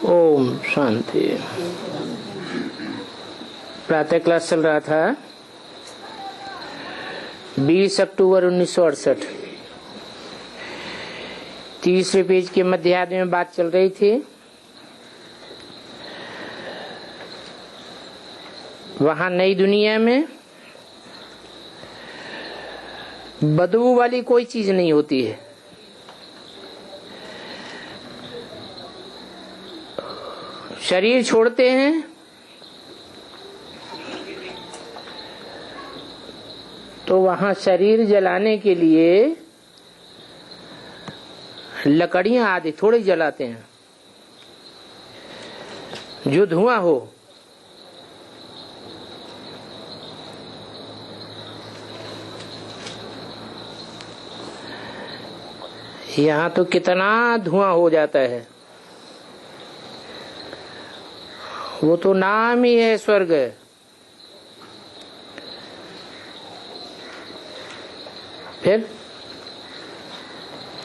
ओम शांति। प्रातः क्लास चल रहा था 20 अक्टूबर 1968। तीसरे पेज के मध्यार्ध में बात चल रही थी। वहां नई दुनिया में बदबू वाली कोई चीज नहीं होती है। शरीर छोड़ते हैं तो वहां शरीर जलाने के लिए लकड़ियां आदि थोड़ी जलाते हैं, जो धुआं हो। यहाँ तो कितना धुआं हो जाता है, वो तो नाम ही है स्वर्ग। फिर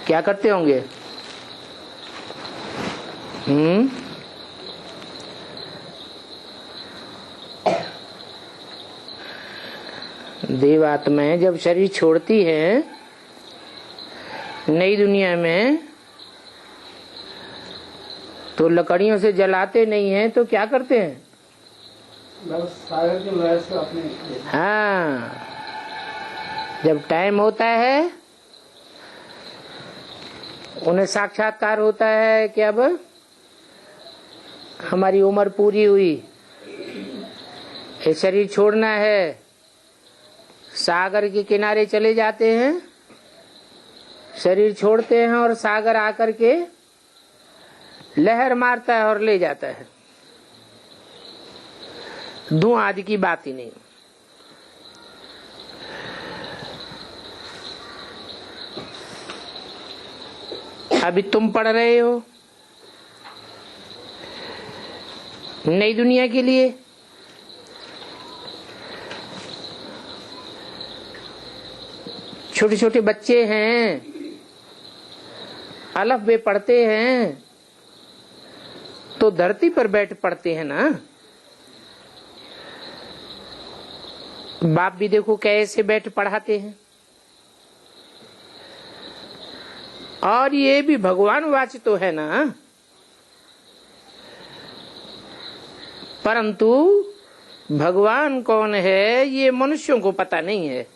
क्या करते होंगे? देवात्माएं जब शरीर छोड़ती है नई दुनिया में तो लकड़ियों से जलाते नहीं हैं, तो क्या करते हैं? सागर की लहर से अपने। हाँ, जब टाइम होता है उन्हें साक्षात्कार होता है कि अब हमारी उम्र पूरी हुई, ये शरीर छोड़ना है। सागर के किनारे चले जाते हैं, शरीर छोड़ते हैं और सागर आकर के लहर मारता है और ले जाता है। धुआं आदि की बात ही नहीं। अभी तुम पढ़ रहे हो नई दुनिया के लिए। छोटे छोटे बच्चे हैं, अलफ बे पढ़ते हैं तो धरती पर बैठ पढ़ते हैं ना। बाप भी देखो कैसे बैठ पढ़ाते हैं। और ये भी भगवान वाच तो है ना, परंतु भगवान कौन है ये मनुष्यों को पता नहीं है।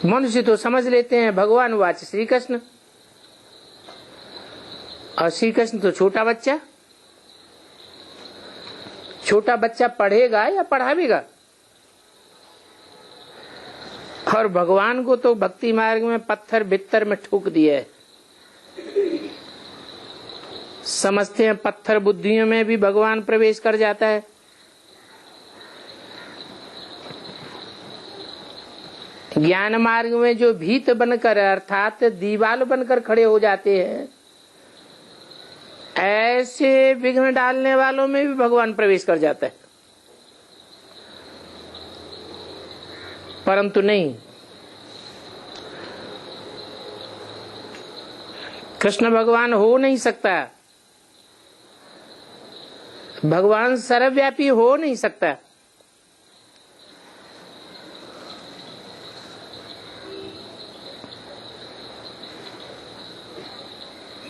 मनुष्य तो समझ लेते हैं भगवान वाच श्री कृष्ण, और श्री कृष्ण तो छोटा बच्चा। छोटा बच्चा पढ़ेगा या पढ़ावेगा? और भगवान को तो भक्ति मार्ग में पत्थर भित्तर में ठोक दिया है। समझते हैं पत्थर बुद्धियों में भी भगवान प्रवेश कर जाता है। ज्ञान मार्ग में जो भीत बनकर अर्थात दीवाल बनकर खड़े हो जाते हैं, ऐसे विघ्न डालने वालों में भी भगवान प्रवेश कर जाता है। परंतु नहीं, कृष्ण भगवान हो नहीं सकता, भगवान सर्वव्यापी हो नहीं सकता।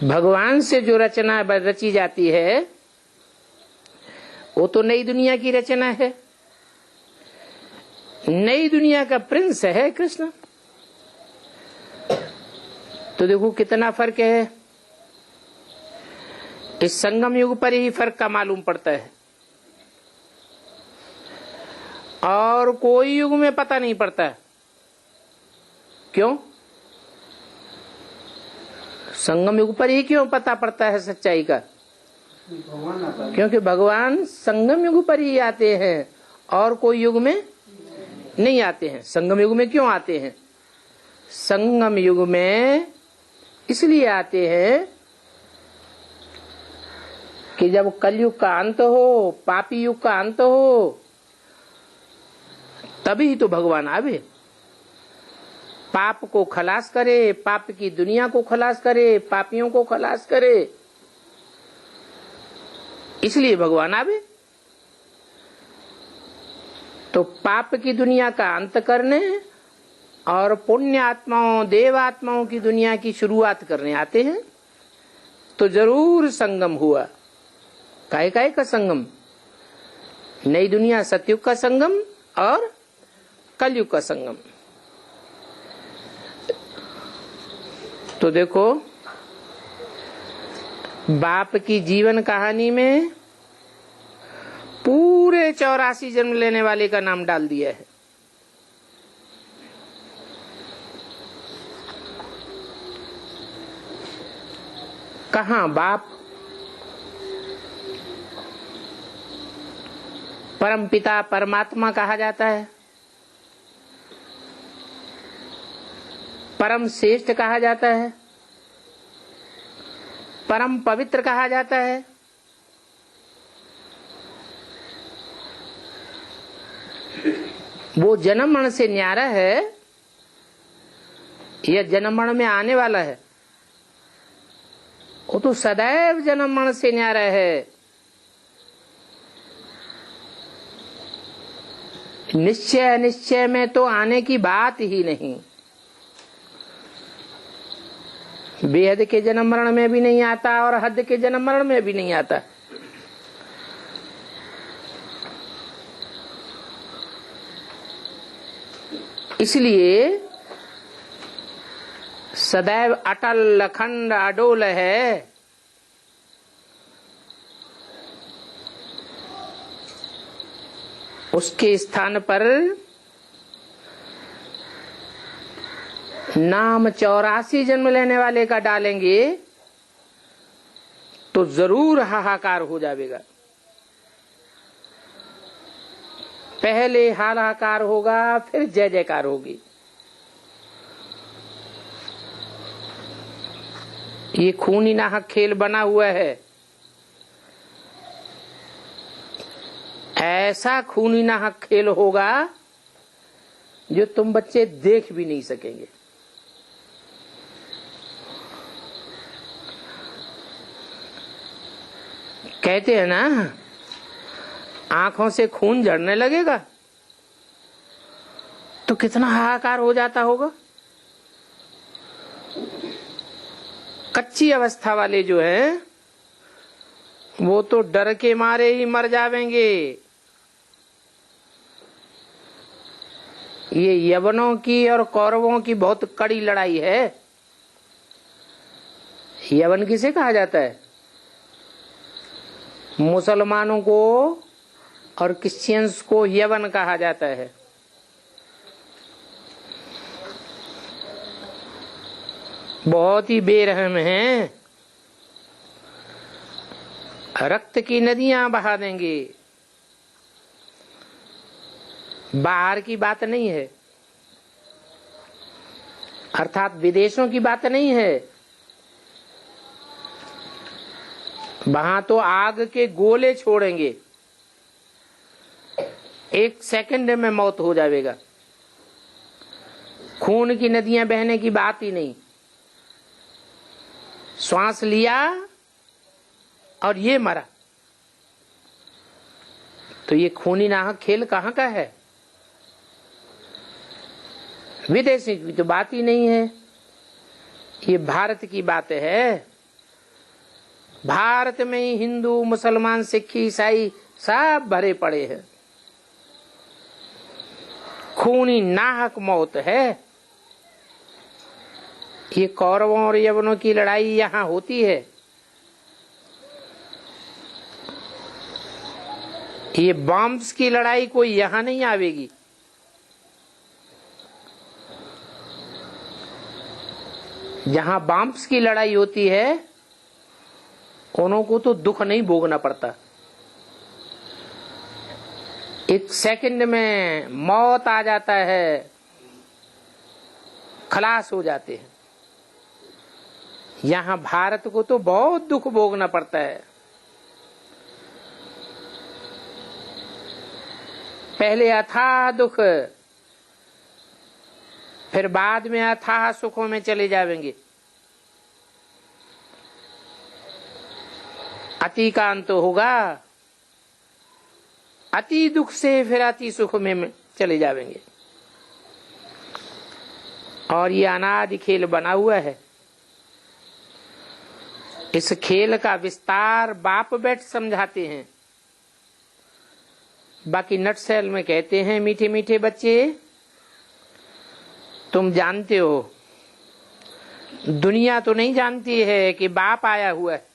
भगवान से जो रचना रची जाती है वो तो नई दुनिया की रचना है। नई दुनिया का प्रिंस है कृष्ण। तो देखो कितना फर्क है। इस संगम युग पर ही फर्क का मालूम पड़ता है, और कोई युग में पता नहीं पड़ता। क्यों? संगम युग पर ही क्यों पता पड़ता है सच्चाई का? क्योंकि भगवान संगम युग पर ही आते हैं और कोई युग में नहीं आते हैं। संगम युग में क्यों आते हैं? संगम युग में इसलिए आते हैं कि जब कलयुग का अंत हो, पापी युग का अंत हो, तभी तो भगवान आवे। पाप को खलास करे, पाप की दुनिया को खलास करे, पापियों को खलास करे। इसलिए भगवान आवे। तो पाप की दुनिया का अंत करने और पुण्य आत्माओं, देव आत्माओं की दुनिया की शुरुआत करने आते हैं। तो जरूर संगम हुआ। काय का संगम? नई दुनिया सतयुग का संगम और कलयुग का संगम। तो देखो, बाप की जीवन कहानी में पूरे 84 जन्म लेने वाले का नाम डाल दिया है। कहाँ बाप? परम पिता परमात्मा कहा जाता है, परम श्रेष्ठ कहा जाता है, परम पवित्र कहा जाता है। वो जन्म मरण से न्यारा है या जन्म मरण में आने वाला है? वो तो सदैव जन्म मरण से न्यारा है। निश्चय अनिश्चय में तो आने की बात ही नहीं। बेहद के जन्म मरण में भी नहीं आता और हद के जन्म मरण में भी नहीं आता। इसलिए सदैव अटल अखंड अडोल है। उसके स्थान पर नाम 84 जन्म लेने वाले का डालेंगे तो जरूर हाहाकार हो जाएगा। पहले हाहाकार होगा, फिर जय जयकार होगी। ये खूनी नाहक खेल बना हुआ है। ऐसा खूनी नाहक खेल होगा जो तुम बच्चे देख भी नहीं सकेंगे। कहते हैं ना, आंखों से खून झड़ने लगेगा तो कितना हाहाकार हो जाता होगा। कच्ची अवस्था वाले जो हैं वो तो डर के मारे ही मर जावेंगे। ये यवनों की और कौरवों की बहुत कड़ी लड़ाई है। यवन किसे कहा जाता है? मुसलमानों को और क्रिश्चियंस को यवन कहा जाता है। बहुत ही बेरहम हैं। रक्त की नदियां बहा देंगे। बाहर की बात नहीं है, अर्थात विदेशों की बात नहीं है। वहां तो आग के गोले छोड़ेंगे, 1 सेकंड में मौत हो जाएगा। खून की नदियां बहने की बात ही नहीं। श्वास लिया और ये मरा। तो ये खूनी नाहक खेल कहाँ का है? विदेशी की तो बात ही नहीं है। ये भारत की बात है। भारत में ही हिंदू, मुसलमान, सिख, ईसाई सब भरे पड़े हैं। खूनी नाहक मौत है। ये कौरवों और यवनों की लड़ाई यहाँ होती है। ये बॉम्ब्स की लड़ाई कोई यहाँ नहीं आवेगी। जहाँ बॉम्ब्स की लड़ाई होती है उनको तो दुख नहीं भोगना पड़ता। 1 सेकंड में मौत आ जाता है, खलास हो जाते हैं। यहाँ भारत को तो बहुत दुख भोगना पड़ता है। पहले अथाह दुख, फिर बाद में अथाह सुखों में चले जाएंगे। अति का अंत होगा, अति दुख से फिर अति सुख में चले जाएंगे। और ये अनादि खेल बना हुआ है। इस खेल का विस्तार बाप बैठ समझाते हैं। बाकी नटसेल में कहते हैं, मीठे मीठे बच्चे तुम जानते हो, दुनिया तो नहीं जानती है कि बाप आया हुआ है।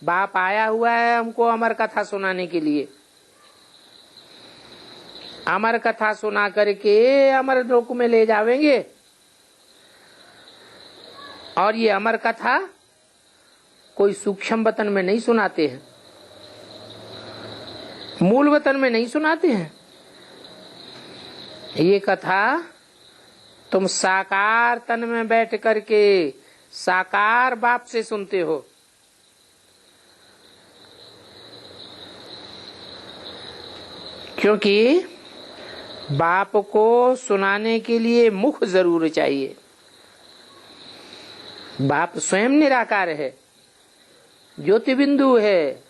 बाप आया हुआ है हमको अमर कथा सुनाने के लिए। अमर कथा सुना करके अमर लोक में ले जावेंगे। और ये अमर कथा कोई सूक्ष्म वतन में नहीं सुनाते हैं, मूल वतन में नहीं सुनाते हैं। ये कथा तुम साकार तन में बैठ करके साकार बाप से सुनते हो। क्योंकि बाप को सुनाने के लिए मुख जरूर चाहिए। बाप स्वयं निराकार है, ज्योति बिंदु है,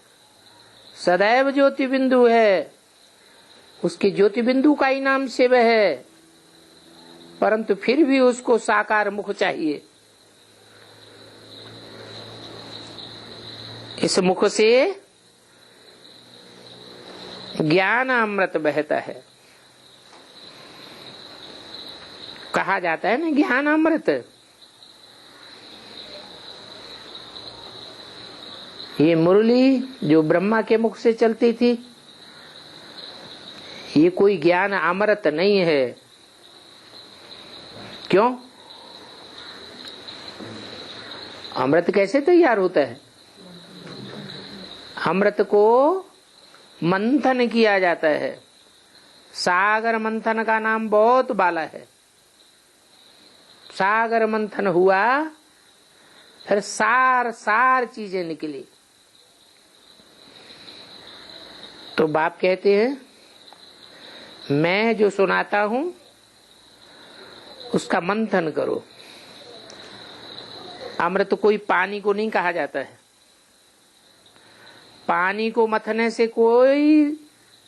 सदैव ज्योति बिंदु है। उसके ज्योति बिंदु का ही नाम शिव है, परंतु फिर भी उसको साकार मुख चाहिए। इस मुख से ज्ञान अमृत बहता है। कहा जाता है ना ज्ञान अमृत। ये मुरली जो ब्रह्मा के मुख से चलती थी, ये कोई ज्ञान अमृत नहीं है। क्यों? अमृत कैसे तैयार होता है? अमृत को मंथन किया जाता है। सागर मंथन का नाम बहुत बाला है। सागर मंथन हुआ, फिर सार चीजें निकली। तो बाप कहते हैं, मैं जो सुनाता हूं उसका मंथन करो। अमृत कोई पानी को नहीं कहा जाता है। पानी को मथने से कोई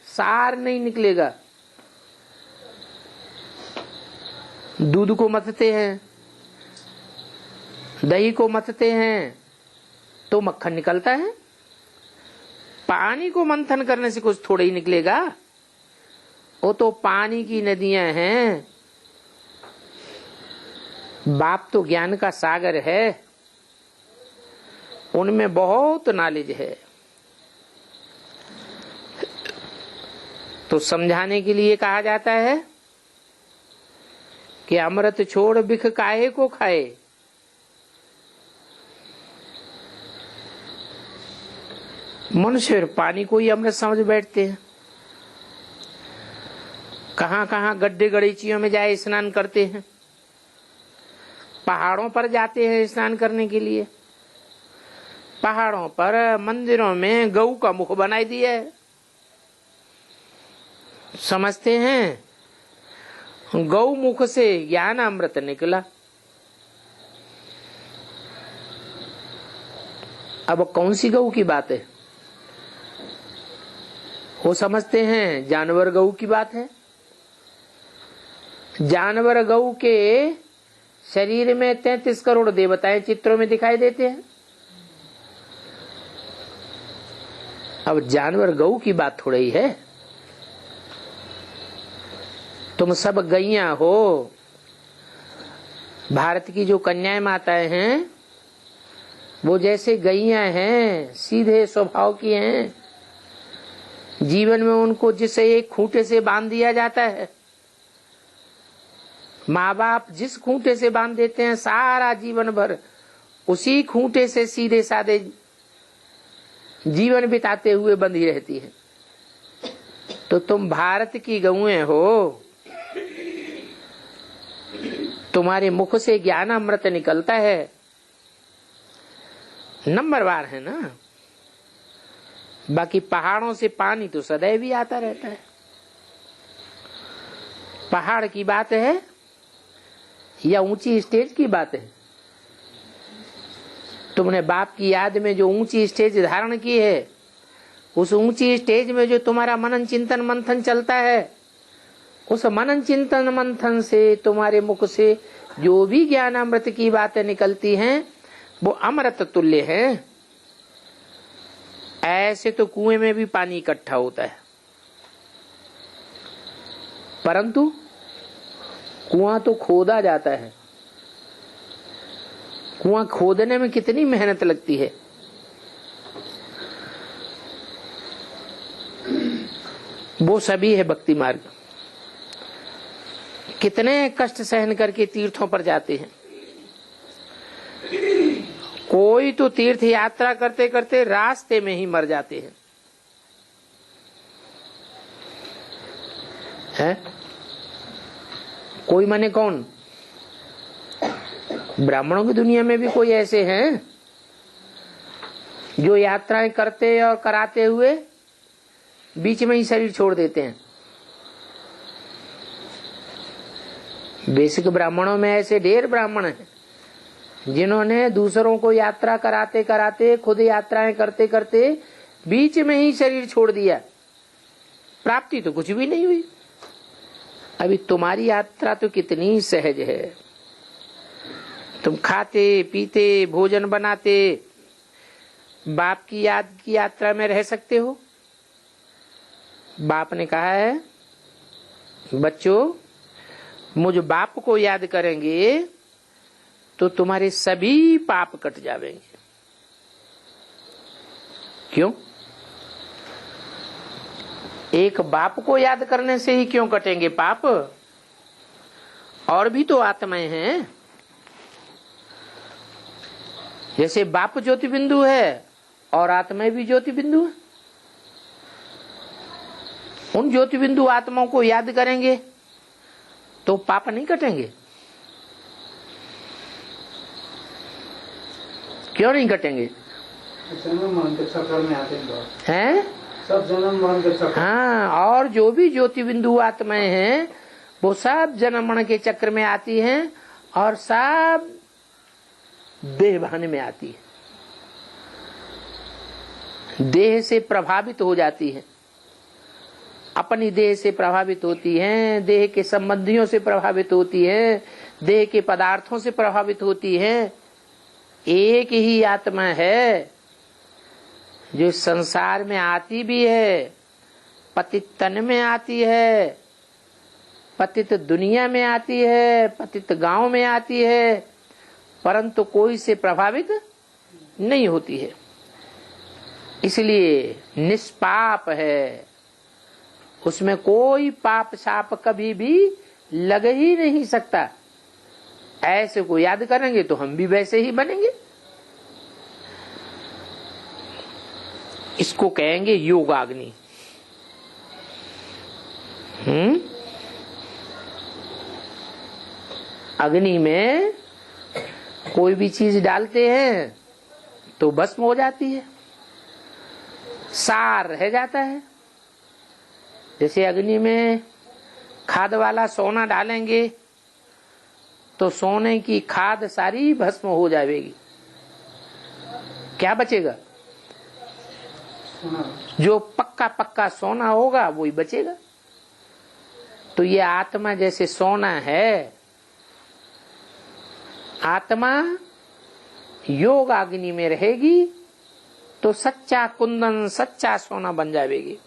सार नहीं निकलेगा। दूध को मथते हैं, दही को मथते हैं तो मक्खन निकलता है। पानी को मंथन करने से कुछ थोड़ा ही निकलेगा। वो तो पानी की नदियां हैं। बाप तो ज्ञान का सागर है, उनमें बहुत नॉलेज है। तो समझाने के लिए कहा जाता है कि अमृत छोड़ बिख काहे को खाए। मनुष्य पानी को ही अमृत समझ बैठते हैं। कहां कहां गड्ढे गड़ीचियों में जाए स्नान करते हैं। पहाड़ों पर जाते हैं स्नान करने के लिए। पहाड़ों पर मंदिरों में गऊ का मुख बनाई दिया है। समझते हैं गौ मुख से ज्ञान अमृत निकला। अब कौन सी गऊ की बात है? वो समझते हैं जानवर गऊ की बात है। जानवर गऊ के शरीर में 33 करोड़ देवताएं चित्रों में दिखाई देते हैं। अब जानवर गऊ की बात थोड़ी ही है। तुम सब गैया हो। भारत की जो कन्याएं माताएं हैं वो जैसे गैया हैं, सीधे स्वभाव की हैं। जीवन में उनको जिसे एक खूंटे से बांध दिया जाता है, माँ बाप जिस खूंटे से बांध देते हैं सारा जीवन भर उसी खूंटे से सीधे साधे जीवन बिताते हुए बंधी रहती है। तो तुम भारत की गौएं हो, तुम्हारे मुख से ज्ञान अमृत निकलता है। नंबरवार है ना। बाकी पहाड़ों से पानी तो सदैव ही आता रहता है। पहाड़ की बात है या ऊंची स्टेज की बात है? तुमने बाप की याद में जो ऊंची स्टेज धारण की है, उस ऊंची स्टेज में जो तुम्हारा मनन चिंतन मंथन चलता है, उस मनन चिंतन मंथन से तुम्हारे मुख से जो भी ज्ञान अमृत की बातें निकलती हैं वो अमृत तुल्य हैं। ऐसे तो कुएं में भी पानी इकट्ठा होता है, परंतु कुआं तो खोदा जाता है। कुआं खोदने में कितनी मेहनत लगती है। वो सभी है भक्ति मार्ग। कितने कष्ट सहन करके तीर्थों पर जाते हैं। कोई तो तीर्थ यात्रा करते करते रास्ते में ही मर जाते हैं, है? कोई माने कौन? ब्राह्मणों की दुनिया में भी कोई ऐसे हैं जो यात्राएं करते और कराते हुए बीच में ही शरीर छोड़ देते हैं। बेसिक ब्राह्मणों में ऐसे ढेर ब्राह्मण हैं जिन्होंने दूसरों को यात्रा कराते कराते, खुद यात्राएं करते करते बीच में ही शरीर छोड़ दिया। प्राप्ति तो कुछ भी नहीं हुई। अभी तुम्हारी यात्रा तो कितनी सहज है। तुम खाते पीते भोजन बनाते बाप की याद की यात्रा में रह सकते हो। बाप ने कहा है, बच्चों मुझ बाप को याद करेंगे तो तुम्हारे सभी पाप कट जाएंगे। क्यों? एक बाप को याद करने से ही क्यों कटेंगे पाप? और भी तो आत्माएं हैं। जैसे बाप ज्योति बिंदु है और आत्माएं भी ज्योति बिंदु है। उन ज्योति बिंदु आत्माओं को याद करेंगे तो पाप नहीं कटेंगे। क्यों नहीं कटेंगे? जन्म मरण के चक्कर में आते हैं। सब जन्म मरण के चक्कर। हाँ, और जो भी ज्योति बिंदु आत्माएं हैं वो सब जन्म मरण के चक्र में आती हैं और सब देह भान में आती है, देह से प्रभावित हो जाती है, अपनी देह से प्रभावित होती हैं, देह के संबंधियों से प्रभावित होती है, देह के पदार्थों से प्रभावित होती है। एक ही आत्मा है जो संसार में आती भी है, पतित तन में आती है, पतित दुनिया में आती है, पतित गांव में आती है, परंतु कोई से प्रभावित नहीं होती है। इसलिए निष्पाप है, उसमें कोई पाप साप कभी भी लग ही नहीं सकता। ऐसे को याद करेंगे तो हम भी वैसे ही बनेंगे। इसको कहेंगे योगाग्नि। अग्नि में कोई भी चीज डालते हैं तो भस्म हो जाती है, सार रह जाता है। जैसे अग्नि में खाद वाला सोना डालेंगे तो सोने की खाद सारी भस्म हो जाएगी। क्या बचेगा? जो पक्का पक्का सोना होगा वही बचेगा। तो ये आत्मा जैसे सोना है, आत्मा योग अग्नि में रहेगी तो सच्चा कुंदन, सच्चा सोना बन जाएगी।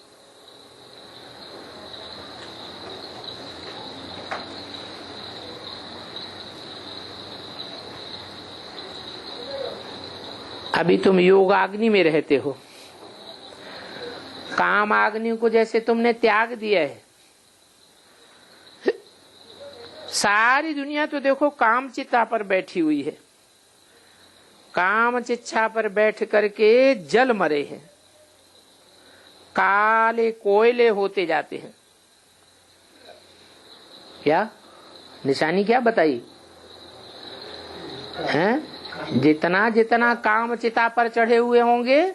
अभी तुम योग अग्नि में रहते हो, काम अग्नि को जैसे तुमने त्याग दिया है। सारी दुनिया तो देखो काम चिता पर बैठी हुई है, काम चिच्छा पर बैठ करके जल मरे हैं, काले कोयले होते जाते हैं। क्या निशानी क्या बताई हैं? जितना जितना काम चिता पर चढ़े हुए होंगे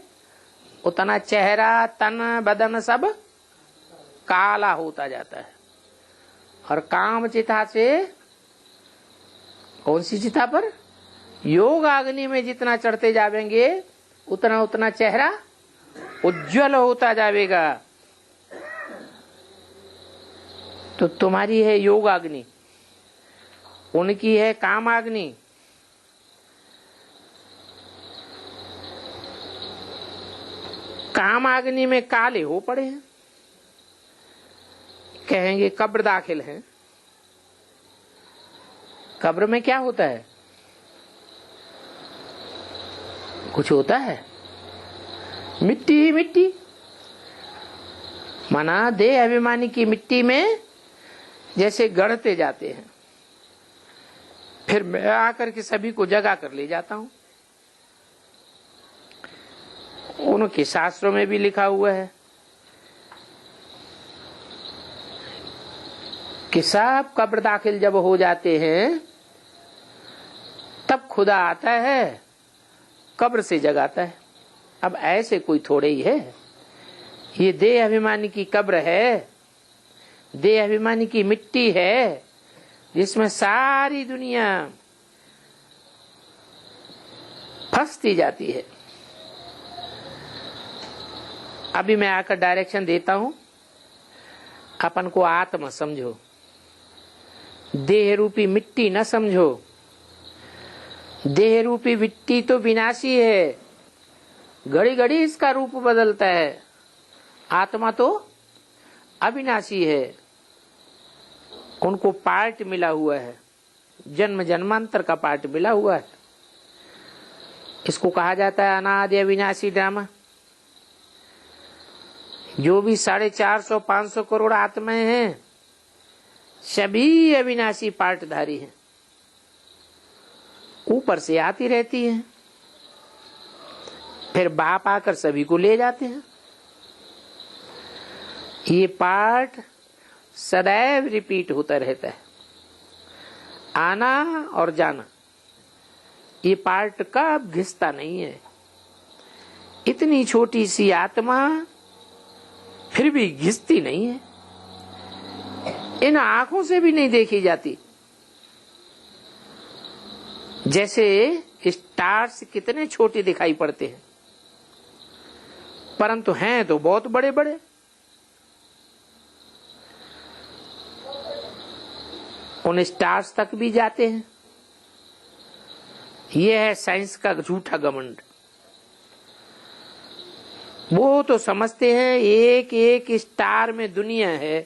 उतना चेहरा तन बदन सब काला होता जाता है। और काम चिता से कौन सी चिता पर? योग अग्नि में जितना चढ़ते जाएंगे उतना उतना चेहरा उज्जवल होता जाएगा। तो तुम्हारी है योग अग्नि, उनकी है काम अग्नि। काम अग्नि में काले हो पड़े हैं, कहेंगे कब्र दाखिल है। कब्र में क्या होता है? कुछ होता है? मिट्टी ही मिट्टी। माना देह अभिमानी की मिट्टी में जैसे गढ़ते जाते हैं, फिर मैं आकर के सभी को जगा कर ले जाता हूं। उनके शास्त्रों में भी लिखा हुआ है कि सब कब्र दाखिल जब हो जाते हैं तब खुदा आता है, कब्र से जगाता है। अब ऐसे कोई थोड़े ही है, ये देह अभिमानी की कब्र है, देह अभिमानी की मिट्टी है, जिसमें सारी दुनिया फंसती जाती है। अभी मैं आकर डायरेक्शन देता हूं, अपन को आत्मा समझो, देह रूपी मिट्टी न समझो। देह रूपी मिट्टी तो विनाशी है, घड़ी घड़ी इसका रूप बदलता है। आत्मा तो अविनाशी है, उनको पार्ट मिला हुआ है, जन्म जन्मांतर का पार्ट मिला हुआ है। इसको कहा जाता है अनादि अविनाशी ड्रामा। जो भी 450-500 करोड़ आत्माएं हैं, सभी अविनाशी पार्टधारी हैं, ऊपर से आती रहती हैं, फिर बाप आकर सभी को ले जाते हैं। ये पार्ट सदैव रिपीट होता रहता है, आना और जाना। ये पार्ट कब घिसता नहीं है। इतनी छोटी सी आत्मा फिर भी घिसती नहीं है, इन आंखों से भी नहीं देखी जाती। जैसे स्टार्स कितने छोटे दिखाई पड़ते हैं, परंतु हैं तो बहुत बड़े बड़े। उन स्टार्स तक भी जाते हैं। यह है साइंस का झूठा घमंड। वो तो समझते हैं एक एक स्टार में दुनिया है,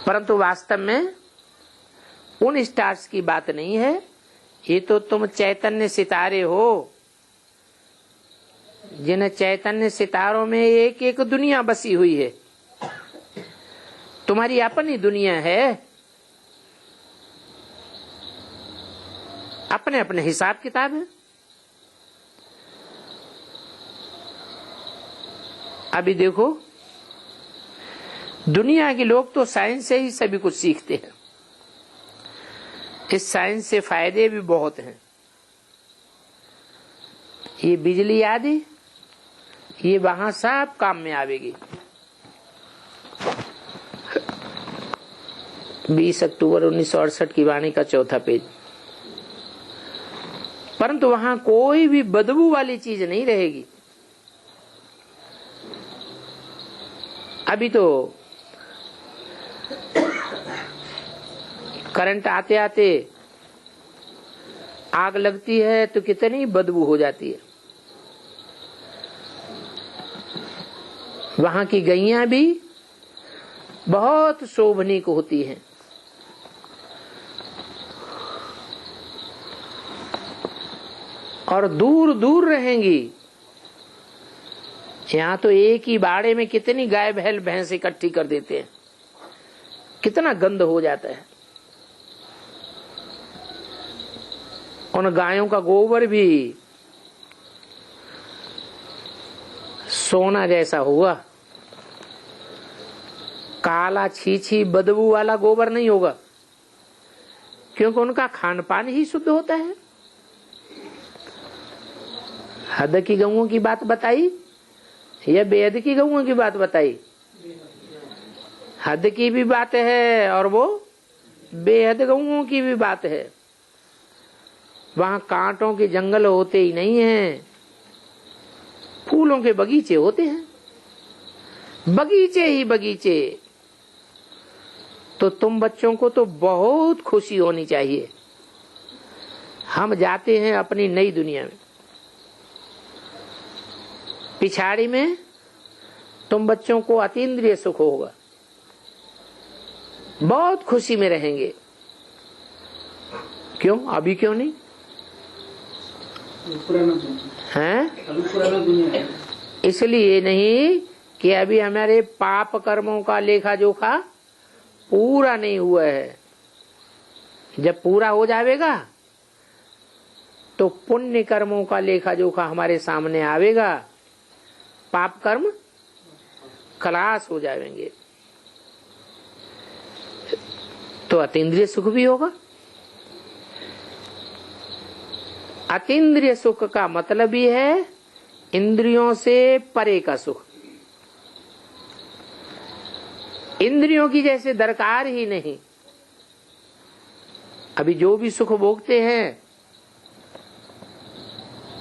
परंतु वास्तव में उन स्टार्स की बात नहीं है। ये तो तुम चैतन्य सितारे हो, जिन चैतन्य सितारों में एक एक दुनिया बसी हुई है। तुम्हारी अपनी दुनिया है, अपने अपने हिसाब किताब है। अभी देखो, दुनिया के लोग तो साइंस से ही सभी कुछ सीखते हैं। इस साइंस से फायदे भी बहुत हैं। ये बिजली आदि ये वहां सब काम में आवेगी। 20 अक्टूबर 1968 की वाणी का 4था पेज। परंतु वहां कोई भी बदबू वाली चीज नहीं रहेगी। अभी तो करंट आते आते आग लगती है तो कितनी बदबू हो जाती है। वहां की गैया भी बहुत शोभनीक होती हैं। और दूर दूर रहेंगी। यहाँ तो एक ही बाड़े में कितनी गाय बैल भैंस इकट्ठी कर देते हैं, कितना गंद हो जाता है। उन गायों का गोबर भी सोना जैसा हुआ, काला छीछी बदबू वाला गोबर नहीं होगा, क्योंकि उनका खान पान ही शुद्ध होता है। हद की गऊओं की बात बताई यह बेहद की गऊओं की बात बताई। हद की भी बात है और वो बेहद गऊओं की भी बात है। वहां कांटों के जंगल होते ही नहीं हैं, फूलों के बगीचे होते हैं, बगीचे ही बगीचे। तो तुम बच्चों को तो बहुत खुशी होनी चाहिए। हम जाते हैं अपनी नई दुनिया में। पिछाड़ी में तुम बच्चों को अतीन्द्रिय सुख होगा, बहुत खुशी में रहेंगे। क्यों? अभी क्यों नहीं हैं? इसलिए नहीं कि अभी हमारे पाप कर्मों का लेखा जोखा पूरा नहीं हुआ है। जब पूरा हो जाएगा तो पुण्य कर्मों का लेखा जोखा हमारे सामने आवेगा, पाप कर्म खलास हो जाएंगे, तो अतीन्द्रिय सुख भी होगा। अतीन्द्रिय सुख का मतलब ही है इंद्रियों से परे का सुख। इंद्रियों की जैसे दरकार ही नहीं। अभी जो भी सुख भोगते हैं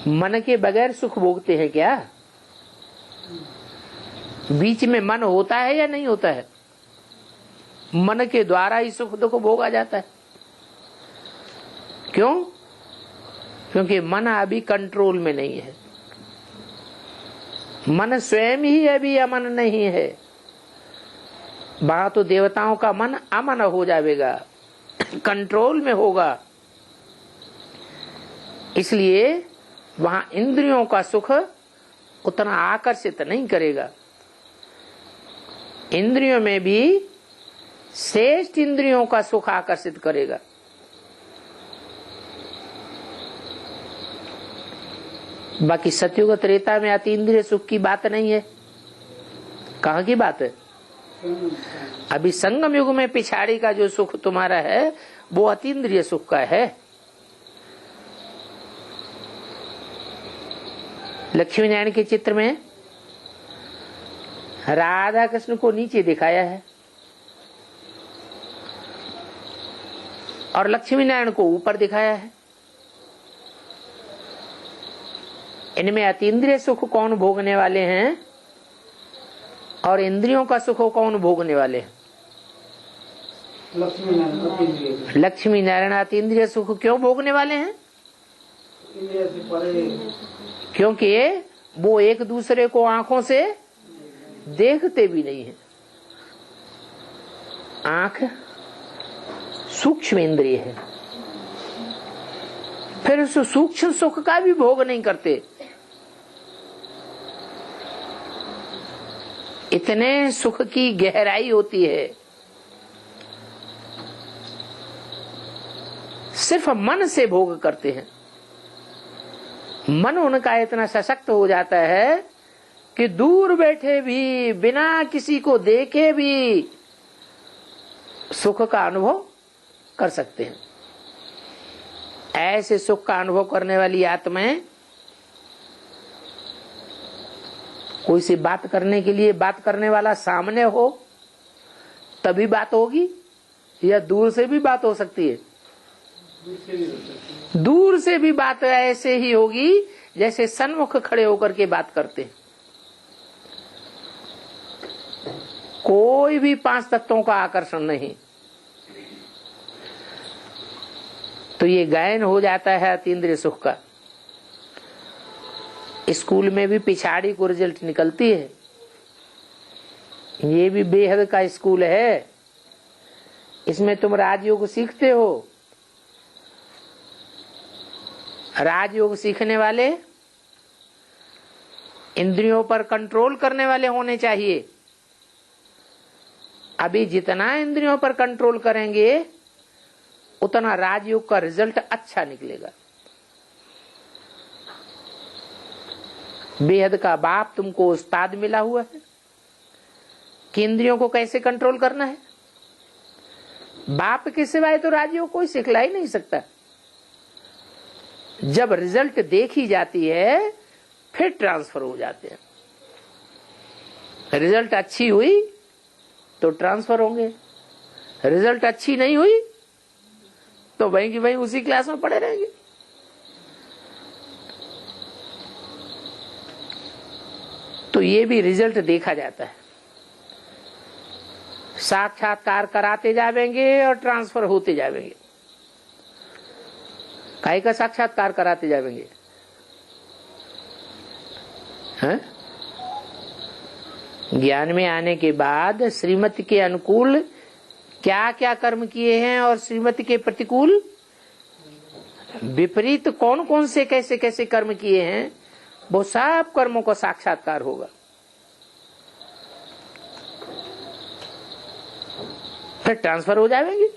मन के बगैर सुख भोगते हैं क्या? बीच में मन होता है या नहीं होता है? मन के द्वारा ही सुख दुख भोगा जाता है। क्यों? क्योंकि मन अभी कंट्रोल में नहीं है। मन स्वयं ही अभी अमन नहीं है। वहां तो देवताओं का मन अमन हो जाएगा, कंट्रोल में होगा। इसलिए वहां इंद्रियों का सुख उतना आकर्षित नहीं करेगा। इंद्रियों में भी श्रेष्ठ इंद्रियों का सुख आकर्षित करेगा। बाकी सतयुग त्रेता में अतीन्द्रिय सुख की बात नहीं है। कहाँ की बात है? अभी संगम युग में पिछाड़ी का जो सुख तुम्हारा है वो अतीन्द्रिय सुख का है। लक्ष्मी नारायण के चित्र में राधा कृष्ण को नीचे दिखाया है और लक्ष्मी नारायण को ऊपर दिखाया है। इनमें अतीन्द्रिय सुख कौन भोगने वाले हैं और इंद्रियों का सुख कौन भोगने वाले हैं? लक्ष्मी नारायण अतीन्द्रिय सुख क्यों भोगने वाले हैं? क्योंकि वो एक दूसरे को आंखों से देखते भी नहीं है। आंख सूक्ष्म इंद्रिय है, फिर उस सूक्ष्म सुख का भी भोग नहीं करते। इतने सुख की गहराई होती है। सिर्फ मन से भोग करते हैं। मन उनका इतना सशक्त हो जाता है कि दूर बैठे भी बिना किसी को देखे भी सुख का अनुभव कर सकते हैं। ऐसे सुख का अनुभव करने वाली आत्माएं कोई सी बात करने के लिए बात करने वाला सामने हो तभी बात होगी या दूर से भी बात हो सकती है? दूर से भी बात ऐसे ही होगी जैसे सन्मुख खड़े होकर के बात करते हैं। कोई भी पांच तत्वों का आकर्षण नहीं। तो ये गायन हो जाता है अतीन्द्रिय सुख का। स्कूल में भी पिछाड़ी को रिजल्ट निकलती है। ये भी बेहद का स्कूल है। इसमें तुम राजयोग सीखते हो। राजयोग सीखने वाले इंद्रियों पर कंट्रोल करने वाले होने चाहिए। अभी जितना इंद्रियों पर कंट्रोल करेंगे उतना राजयोग का रिजल्ट अच्छा निकलेगा। बेहद का बाप तुमको उस्ताद मिला हुआ है कि इंद्रियों को कैसे कंट्रोल करना है। बाप के सिवाय तो राजयोग कोई सिखला ही नहीं सकता। जब रिजल्ट देखी जाती है फिर ट्रांसफर हो जाते हैं। रिजल्ट अच्छी हुई तो ट्रांसफर होंगे, रिजल्ट अच्छी नहीं हुई तो वहीं की वहीं उसी क्लास में पड़े रहेंगे। तो ये भी रिजल्ट देखा जाता है। साक्षात्कार कराते जाएंगे और ट्रांसफर होते जाएंगे। काहे का साक्षात्कार कराते जाएंगे? हैं? ज्ञान में आने के बाद श्रीमति के अनुकूल क्या क्या कर्म किए हैं और श्रीमति के प्रतिकूल विपरीत कौन कौन से कैसे कैसे कर्म किए हैं, वो सब कर्मों का साक्षात्कार होगा। फिर ट्रांसफर हो जाएंगे।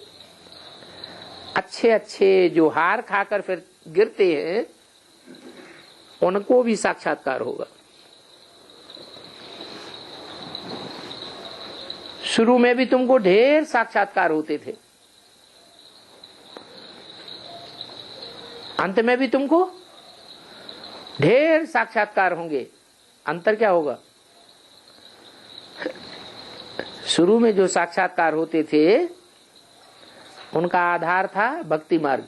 अच्छे अच्छे जो हार खाकर फिर गिरते हैं उनको भी साक्षात्कार होगा। शुरू में भी तुमको ढेर साक्षात्कार होते थे, अंत में भी तुमको ढेर साक्षात्कार होंगे। अंतर क्या होगा? शुरू में जो साक्षात्कार होते थे उनका आधार था भक्ति मार्ग,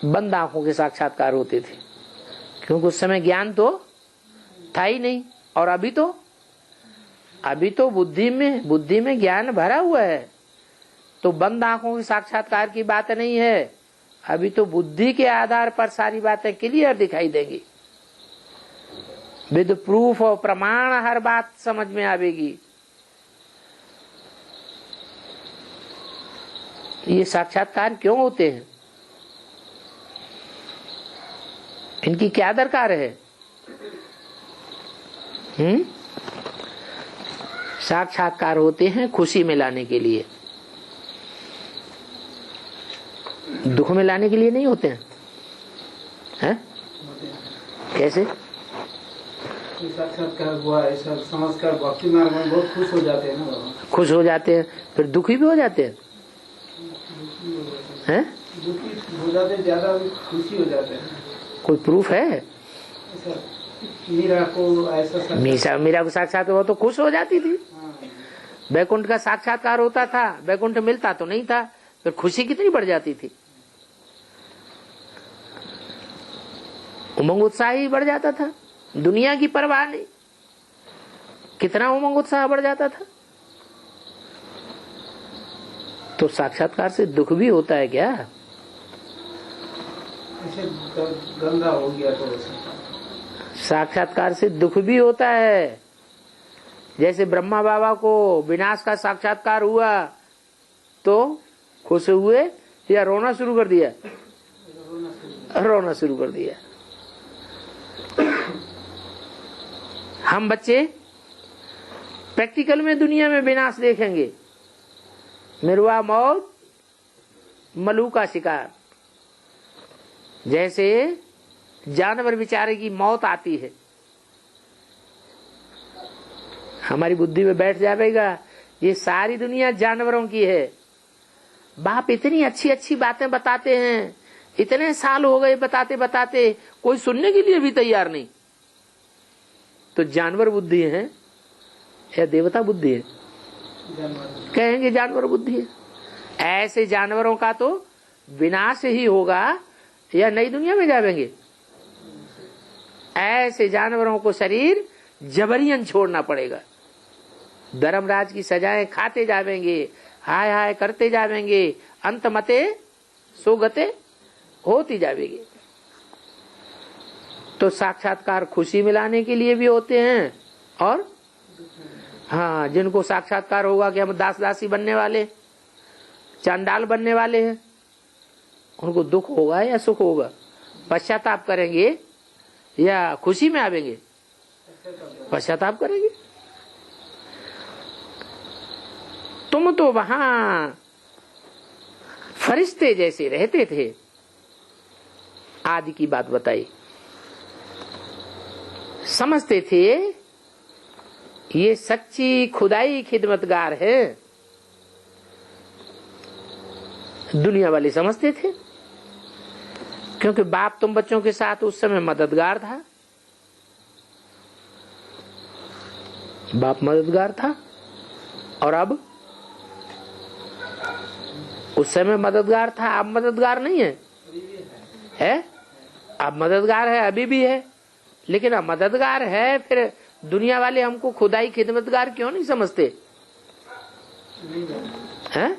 बंद आंखों के साक्षात्कार होते थे, क्योंकि उस समय ज्ञान तो था ही नहीं। और अभी तो बुद्धि में ज्ञान भरा हुआ है, तो बंद आंखों के साक्षात्कार की बात नहीं है। अभी तो बुद्धि के आधार पर सारी बातें क्लियर दिखाई देंगी, विद प्रूफ और प्रमाण हर बात समझ में आवेगी। ये साक्षात्कार क्यों होते हैं? इनकी क्या दरकार है? साक्षात्कार होते हैं खुशी में लाने के लिए, दुख में लाने के लिए नहीं होते हैं। कैसे? साक्षात्कार हुआ ऐसा समझकर भक्ति मार्ग में बहुत खुश हो जाते हैं ना। खुश हो जाते हैं, फिर दुखी भी हो जाते हैं। दुखी हो जाते, ज्यादा खुशी हो जाते हैं। कोई प्रूफ है? मीरा को ऐसा मीरा को साक्षात हुआ तो खुश हो जाती थी। बैकुंठ का साक्षात्कार होता था, बैकुंठ मिलता तो नहीं था, फिर खुशी कितनी बढ़ जाती थी, उमंग उत्साह ही बढ़ जाता था, दुनिया की परवाह नहीं, कितना उमंग उत्साह बढ़ जाता था। तो साक्षात्कार से दुख भी होता है क्या? गंदा हो गया तो साक्षात्कार से दुख भी होता है। जैसे ब्रह्मा बाबा को विनाश का साक्षात्कार हुआ तो खुश हुए या रोना शुरू कर दिया? रोना शुरू कर दिया। हम बच्चे प्रैक्टिकल में दुनिया में विनाश देखेंगे, मिरवा मौत, मलू का शिकार, जैसे जानवर बेचारे की मौत आती है, हमारी बुद्धि में बैठ जाएगा ये सारी दुनिया जानवरों की है। बाप इतनी अच्छी अच्छी बातें बताते हैं, इतने साल हो गए बताते बताते, कोई सुनने के लिए भी तैयार नहीं। तो जानवर बुद्धि है या देवता बुद्धि है? कहेंगे जानवर बुद्धि है। ऐसे जानवरों का तो विनाश ही होगा या नई दुनिया में जाएंगे। ऐसे जानवरों को शरीर जबरियन छोड़ना पड़ेगा, धर्मराज की सजाएं खाते जाएंगे, हाय हाय करते जाएंगे, अंत मते सोगते होती जाएगी। तो साक्षात्कार खुशी मिलाने के लिए भी होते हैं, और हाँ, जिनको साक्षात्कार होगा कि हम दास दासी बनने वाले, चांडाल बनने वाले हैं, उनको दुख होगा या सुख होगा? पश्चाताप करेंगे या खुशी में आवेंगे? पश्चाताप करेंगे। तुम तो वहां फरिश्ते जैसे रहते थे, आदि की बात बताई, समझते थे ये सच्ची खुदाई खिदमतगार है। दुनिया वाले समझते थे, क्योंकि बाप तुम बच्चों के साथ उस समय मददगार था। बाप मददगार था और अब उस समय मददगार था, अब मददगार नहीं है? अब मददगार है, अभी भी है, लेकिन अब मददगार है, फिर दुनिया वाले हमको खुदाई खिदमतगार क्यों नहीं समझते हैं?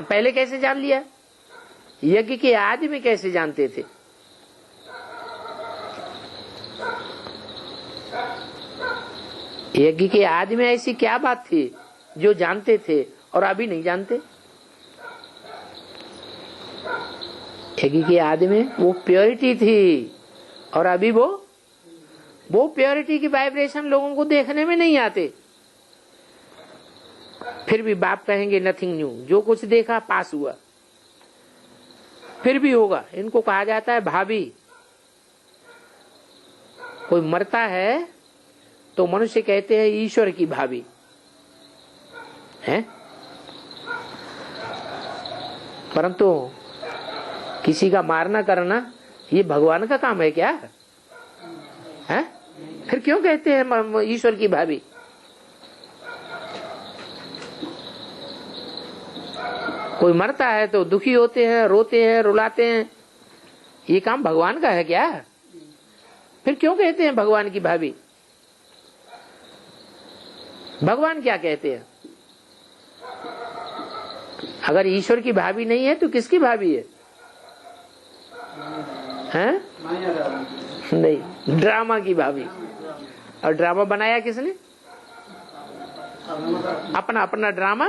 पहले कैसे जान लिया? यज्ञ के आदि में कैसे जानते थे? यज्ञ के आदि में ऐसी क्या बात थी जो जानते थे और अभी नहीं जानते? यज्ञ के आदि में वो प्योरिटी थी और अभी वो प्योरिटी की वाइब्रेशन लोगों को देखने में नहीं आते। फिर भी बाप कहेंगे नथिंग न्यू, जो कुछ देखा पास हुआ, फिर भी होगा। इनको कहा जाता है भाभी। कोई मरता है तो मनुष्य कहते हैं ईश्वर की भाभी है, परंतु किसी का मारना करना ये भगवान का काम है क्या है? फिर क्यों कहते हैं ईश्वर की भाभी? कोई मरता है तो दुखी होते हैं, रोते हैं, रुलाते हैं, ये काम भगवान का है क्या? फिर क्यों कहते हैं भगवान की भाभी? भगवान क्या कहते हैं? अगर ईश्वर की भाभी नहीं है तो किसकी भाभी है? हैं? नहीं, ड्रामा की भाभी। और ड्रामा बनाया किसने? अपना अपना ड्रामा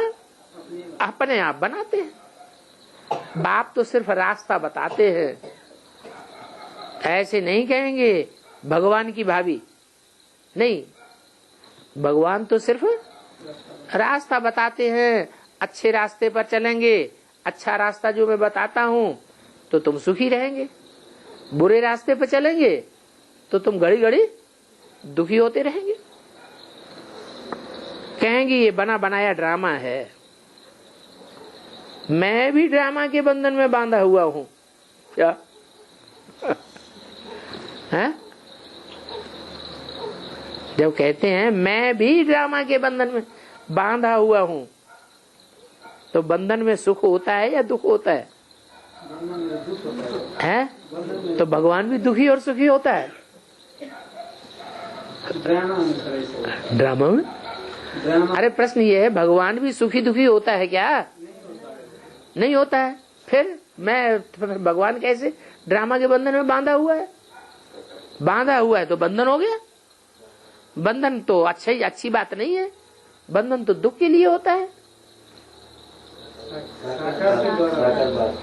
अपने आप बनाते हैं। बाप तो सिर्फ रास्ता बताते हैं, ऐसे नहीं कहेंगे भगवान की भाभी। नहीं, भगवान तो सिर्फ रास्ता बताते हैं। अच्छे रास्ते पर चलेंगे, अच्छा रास्ता जो मैं बताता हूँ तो तुम सुखी रहेंगे। बुरे रास्ते पर चलेंगे तो तुम घड़ी घड़ी दुखी होते रहेंगे। कहेंगे ये बना बनाया ड्रामा है। मैं भी ड्रामा के बंधन में बांधा हुआ हूँ क्या है? जब कहते हैं मैं भी ड्रामा के बंधन में बांधा हुआ हूँ, तो बंधन में सुख होता है या दुख होता है? हैं? तो भगवान भी दुखी और सुखी होता है ड्रामा में? अरे प्रश्न ये है, भगवान भी सुखी दुखी होता है क्या? नहीं होता है। फिर भगवान कैसे ड्रामा के बंधन में बांधा हुआ है? बांधा हुआ है तो बंधन हो गया। बंधन तो अच्छी बात नहीं है, बंधन तो दुख के लिए होता है।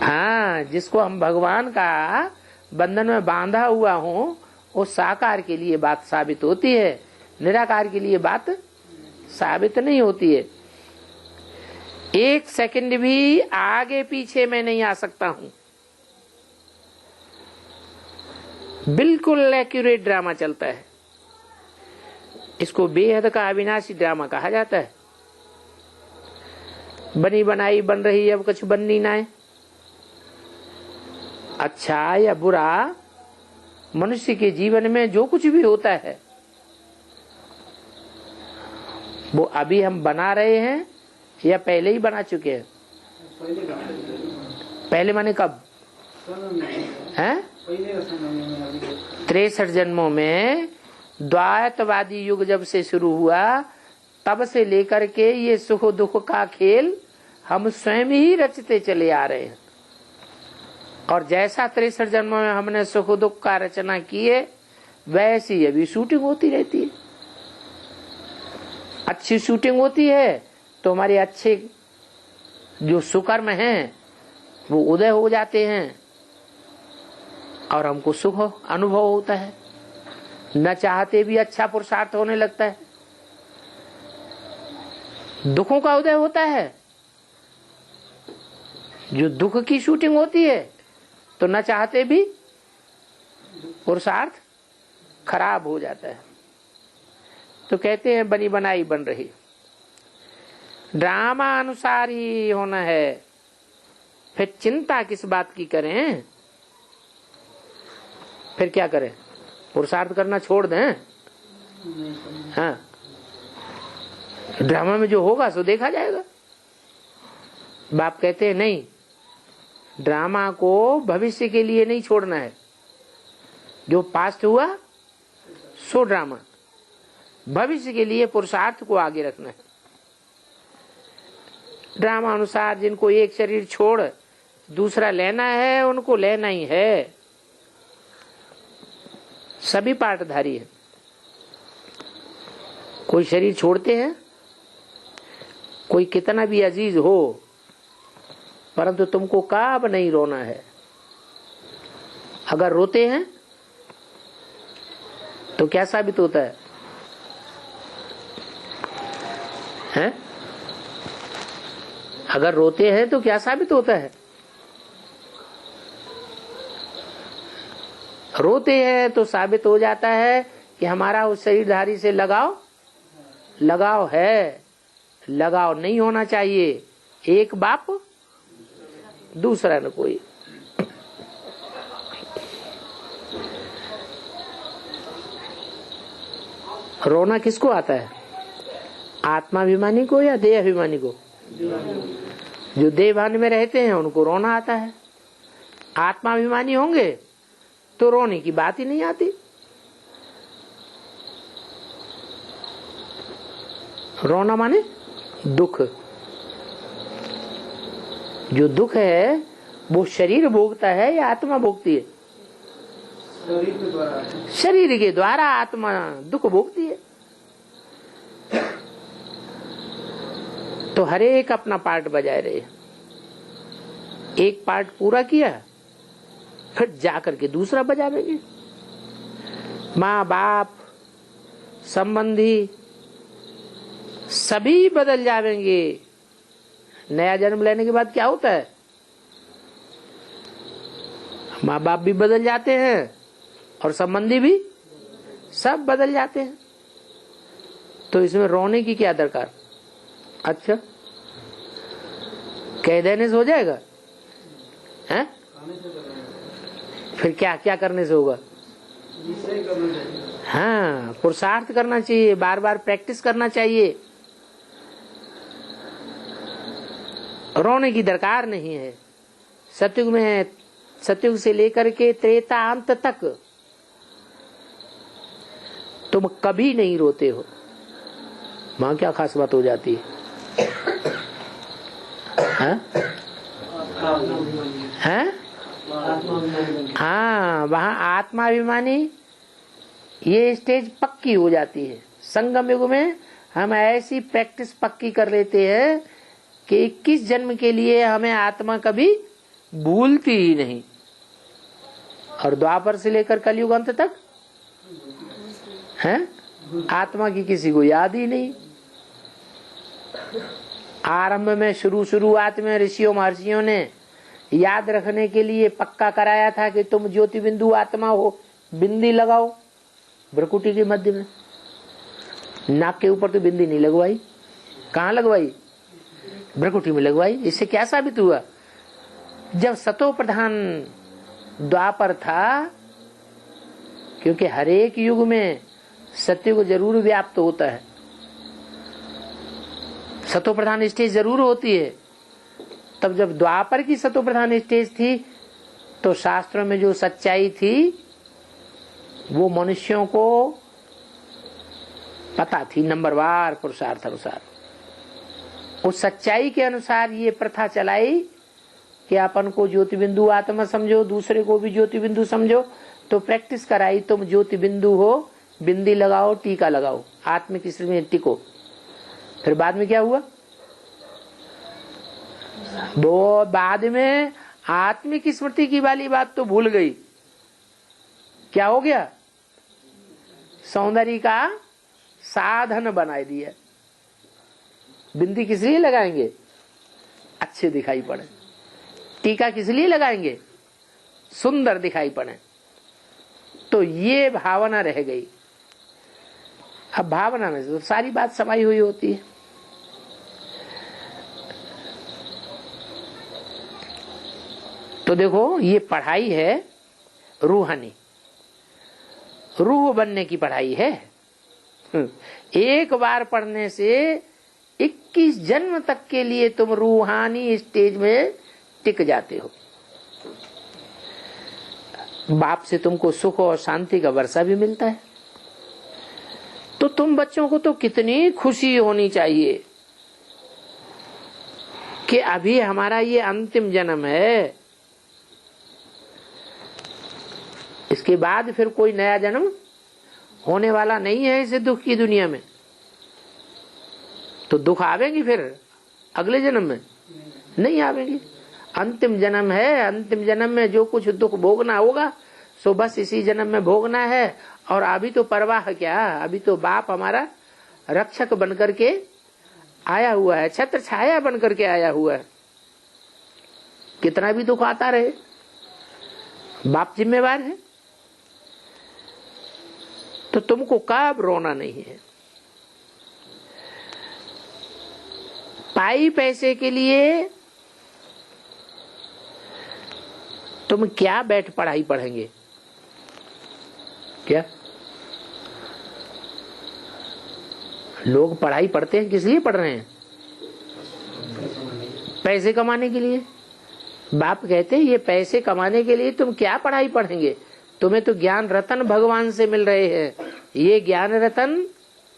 हाँ, जिसको हम भगवान का बंधन में बांधा हुआ हूँ वो साकार के लिए बात साबित होती है, निराकार के लिए बात साबित नहीं होती है। एक सेकंड भी आगे पीछे मैं नहीं आ सकता हूँ। बिल्कुल एक्यूरेट ड्रामा चलता है। इसको बेहद का अविनाशी ड्रामा कहा जाता है। बनी बनाई बन रही, अब कुछ बननी ना है। अच्छा या बुरा, मनुष्य के जीवन में जो कुछ भी होता है वो अभी हम बना रहे हैं या पहले ही बना चुके हैं? पहले माने कब हैं? 63 जन्मों में द्वैतवादी युग जब से शुरू हुआ तब से लेकर के ये सुख दुख का खेल हम स्वयं ही रचते चले आ रहे हैं। और जैसा 63 जन्मों में हमने सुख दुख का रचना की है वैसी अभी शूटिंग होती रहती है। अच्छी शूटिंग होती है तो हमारे अच्छे जो सुकर्म हैं वो उदय हो जाते हैं और हमको सुख अनुभव होता है। न चाहते भी अच्छा पुरुषार्थ होने लगता है। दुखों का उदय होता है, जो दुख की शूटिंग होती है तो न चाहते भी पुरुषार्थ खराब हो जाता है। तो कहते हैं बनी बनाई बन रही, ड्रामा अनुसार ही होना है। फिर चिंता किस बात की करें? फिर क्या करें? पुरुषार्थ करना छोड़ दें हाँ, ड्रामा में जो होगा सो देखा जाएगा। बाप कहते हैं नहीं, ड्रामा को भविष्य के लिए नहीं छोड़ना है, जो पास्ट हुआ सो ड्रामा, भविष्य के लिए पुरुषार्थ को आगे रखना है। ड्रामा अनुसार जिनको एक शरीर छोड़ दूसरा लेना है उनको लेना ही है, सभी पार्टधारी है। कोई शरीर छोड़ते हैं, कोई कितना भी अजीज हो, परंतु तुमको कब नहीं रोना है। अगर रोते हैं तो क्या साबित होता है? हैं? अगर रोते हैं तो क्या साबित होता है? रोते हैं तो साबित हो जाता है कि हमारा उस शरीरधारी से लगाव है। लगाव नहीं होना चाहिए, एक बाप दूसरा न कोई। रोना किसको आता है? आत्माभिमानी को या देह अभिमानी को? जो देहभान में रहते हैं उनको रोना आता है। आत्माभिमानी होंगे तो रोने की बात ही नहीं आती। रोना माने दुख। जो दुख है वो शरीर भोगता है या आत्मा भोगती है? शरीर के द्वारा आत्मा दुख भोगती है। तो हर एक अपना पार्ट बजाए रहे। एक पार्ट पूरा किया फिर जाकर के दूसरा बजावेंगे। माँ बाप संबंधी सभी बदल जाएंगे। नया जन्म लेने के बाद क्या होता है? माँ बाप भी बदल जाते हैं और संबंधी भी सब बदल जाते हैं। तो इसमें रोने की क्या दरकार? अच्छा, कह देने से हो जाएगा? हैं? फिर क्या क्या करने से होगा? हाँ, पुरुषार्थ करना चाहिए, बार बार प्रैक्टिस करना चाहिए। रोने की दरकार नहीं है। सतयुग में, सतयुग से लेकर के त्रेता अंत तक तुम कभी नहीं रोते हो। वहां क्या खास बात हो जाती है? हैं? हाँ, वहां आत्माभिमानी ये स्टेज पक्की हो जाती है। संगम युग में हम ऐसी प्रैक्टिस पक्की कर लेते हैं कि 21 जन्म के लिए हमें आत्मा कभी भूलती ही नहीं। और द्वापर से लेकर कलयुग अंत तक हैं, आत्मा की किसी को याद ही नहीं। आरंभ में शुरुआत में ऋषियों महर्षियों ने याद रखने के लिए पक्का कराया था कि तुम ज्योति बिंदु आत्मा हो। बिंदी लगाओ भ्रकुटी के मध्य में। नाक के ऊपर तो बिंदी नहीं लगवाई, कहाँ लगवाई? भ्रकुटी में लगवाई। इससे क्या साबित हुआ? जब सतो प्रधान द्वापर था, क्योंकि हर एक युग में सत्युग जरूर व्याप्त होता है, सतो प्रधान स्टेज जरूर होती है। तब जब द्वापर की सतो प्रधान स्टेज थी तो शास्त्रों में जो सच्चाई थी वो मनुष्यों को पता थी, नंबरवार पुरुषार्थ अनुसार। उस सच्चाई के अनुसार ये प्रथा चलाई कि अपन को ज्योति बिंदु आत्मा समझो, दूसरे को भी ज्योति बिंदु समझो। तो प्रैक्टिस कराई, तुम ज्योति बिंदु हो, बिंदी लगाओ, टीका लगाओ, आत्मिक स्मृति में टिको। फिर बाद में क्या हुआ? वो बाद में आत्मिक स्मृति की वाली बात तो भूल गई। क्या हो गया? सौंदर्य का साधन बना दिया। बिंदी किस लिए लगाएंगे? अच्छे दिखाई पड़े। टीका किस लिए लगाएंगे? सुंदर दिखाई पड़े। तो ये भावना रह गई। अब भावना में तो सारी बात समाई हुई होती है। तो देखो, ये पढ़ाई है रूहानी, रूह बनने की पढ़ाई है। एक बार पढ़ने से 21 जन्म तक के लिए तुम रूहानी स्टेज में टिक जाते हो। बाप से तुमको सुख और शांति का वर्षा भी मिलता है। तो तुम बच्चों को तो कितनी खुशी होनी चाहिए कि अभी हमारा ये अंतिम जन्म है, इसके बाद फिर कोई नया जन्म होने वाला नहीं है इस दुख की दुनिया में। तो दुख आवेंगी फिर अगले जन्म में? नहीं आवेंगी। अंतिम जन्म है, अंतिम जन्म में जो कुछ दुख भोगना होगा सो बस इसी जन्म में भोगना है। और अभी तो परवाह क्या, अभी तो बाप हमारा रक्षक बनकर के आया हुआ है, छत्र छाया बनकर के आया हुआ है। कितना भी दुख आता रहे बाप जिम्मेवार है। तो तुमको कब रोना नहीं है। पाई पैसे के लिए तुम क्या बैठ पढ़ाई पढ़ेंगे? क्या लोग पढ़ाई पढ़ते हैं, किस लिए पढ़ रहे हैं? पैसे कमाने के लिए। बाप कहते हैं ये पैसे कमाने के लिए तुम क्या पढ़ाई पढ़ेंगे? तुम्हें तो ज्ञान रतन भगवान से मिल रहे हैं। ये ज्ञान रतन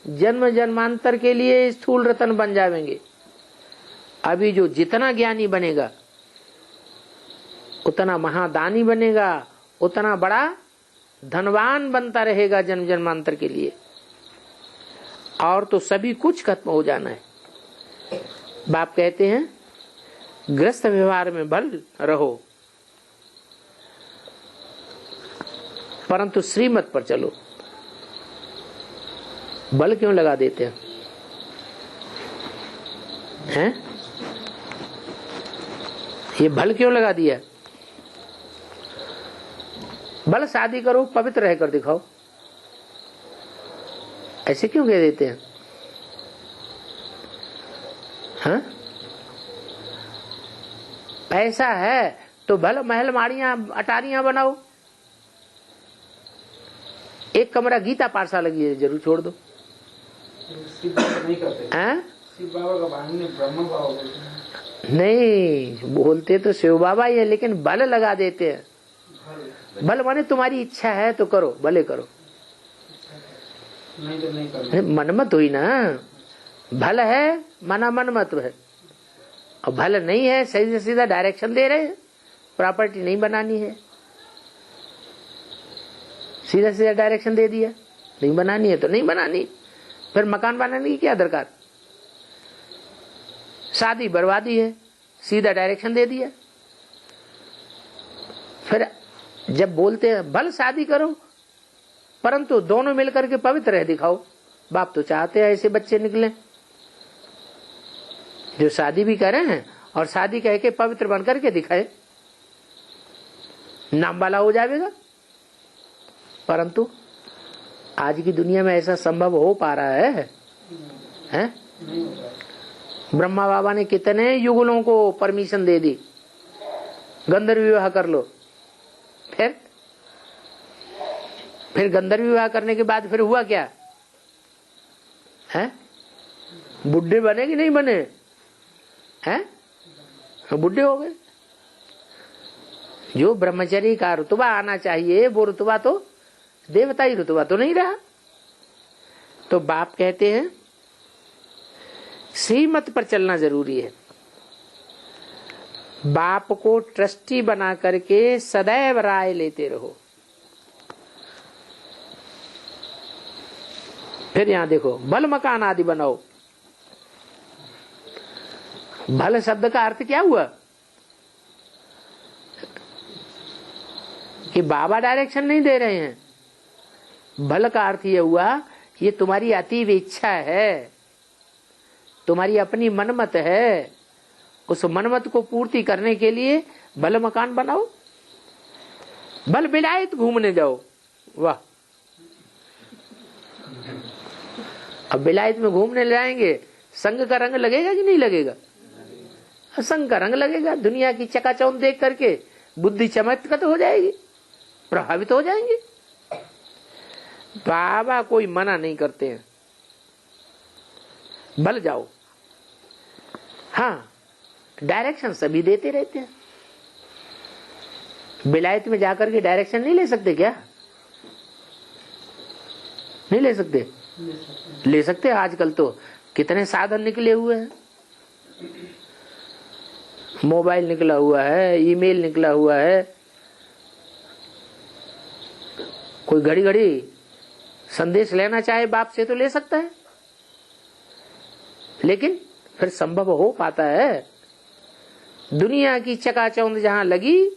जन्म जन्मांतर के लिए स्थूल रतन बन जाएंगे। अभी जो जितना ज्ञानी बनेगा उतना महादानी बनेगा, उतना बड़ा धनवान बनता रहेगा जन्म जन्मांतर के लिए। और तो सभी कुछ खत्म हो जाना है। बाप कहते हैं गृहस्थ व्यवहार में बल रहो परंतु श्रीमत पर चलो। बल क्यों लगा देते हैं? ये बल क्यों लगा दिया? बल शादी करो, पवित्र रहकर दिखाओ, ऐसे क्यों कह देते हैं? हाँ? पैसा है तो भले महल माड़ियां अटारियां बनाओ, एक कमरा गीता पाठशाला लगी है जरूर छोड़ दो। शिव बाबा नहीं करते हैं? शिव बाबा का बहाने ब्रह्मा बाबा बोलते हैं। नहीं बोलते तो शिव बाबा ही है, लेकिन बल लगा देते हैं। बल माने तुम्हारी इच्छा है तो करो, भले करो, नहीं तो नहीं करो। मनमत हुई ना। भल है माना मनमत है, और भल नहीं है सही से सीधा डायरेक्शन दे रहे हैं प्रॉपर्टी नहीं बनानी है, सीधा सीधा डायरेक्शन दे दिया, नहीं बनानी है तो नहीं बनानी। फिर मकान बनाने की क्या दरकार? शादी बर्बादी है, सीधा डायरेक्शन दे दिया। फिर जब बोलते हैं भल शादी करो परंतु दोनों मिलकर के पवित्र रह दिखाओ, बाप तो चाहते हैं ऐसे बच्चे निकले जो शादी भी करें और शादी कह के पवित्र बनकर के दिखाए, नाम वाला हो जाएगा। परंतु आज की दुनिया में ऐसा संभव हो पा रहा है? ब्रह्मा बाबा ने कितने युगलों को परमिशन दे दी, गंधर्व विवाह कर लो। फिर गंधर्व विवाह करने के बाद फिर हुआ क्या है? बुढ़े बने कि नहीं बने हैं? बुढ़े हो गए। जो ब्रह्मचर्य का रुतबा आना चाहिए वो रुतबा तो देवता ही रुतबा तो नहीं रहा। तो बाप कहते हैं श्रीमत पर चलना जरूरी है। बाप को ट्रस्टी बना करके सदैव राय लेते रहो। फिर यहां देखो भल मकान आदि बनाओ। भल शब्द का अर्थ क्या हुआ कि बाबा डायरेक्शन नहीं दे रहे हैं। भल का अर्थ यह हुआ ये तुम्हारी अतीव इच्छा है, तुम्हारी अपनी मनमत है, उस मनमत को पूर्ति करने के लिए भल मकान बनाओ। भल विलायत घूमने जाओ। वाह, अब विलायत में घूमने जाएंगे, संग का रंग लगेगा कि नहीं लगेगा? संग का रंग लगेगा। दुनिया की चकाचौंध देख करके बुद्धि चमत्कृत हो जाएगी, प्रभावित हो जाएंगे। बाबा कोई मना नहीं करते हैं, भल जाओ। हाँ, डायरेक्शन सभी देते रहते हैं। विलायत में जाकर के डायरेक्शन नहीं ले सकते क्या? नहीं ले सकते? ले सकते। आजकल तो कितने साधन निकले हुए हैं। मोबाइल निकला हुआ है, ईमेल निकला हुआ है। कोई घड़ी घड़ी संदेश लेना चाहे बाप से तो ले सकता है, लेकिन फिर संभव हो पाता है? दुनिया की चकाचौंध जहां लगी,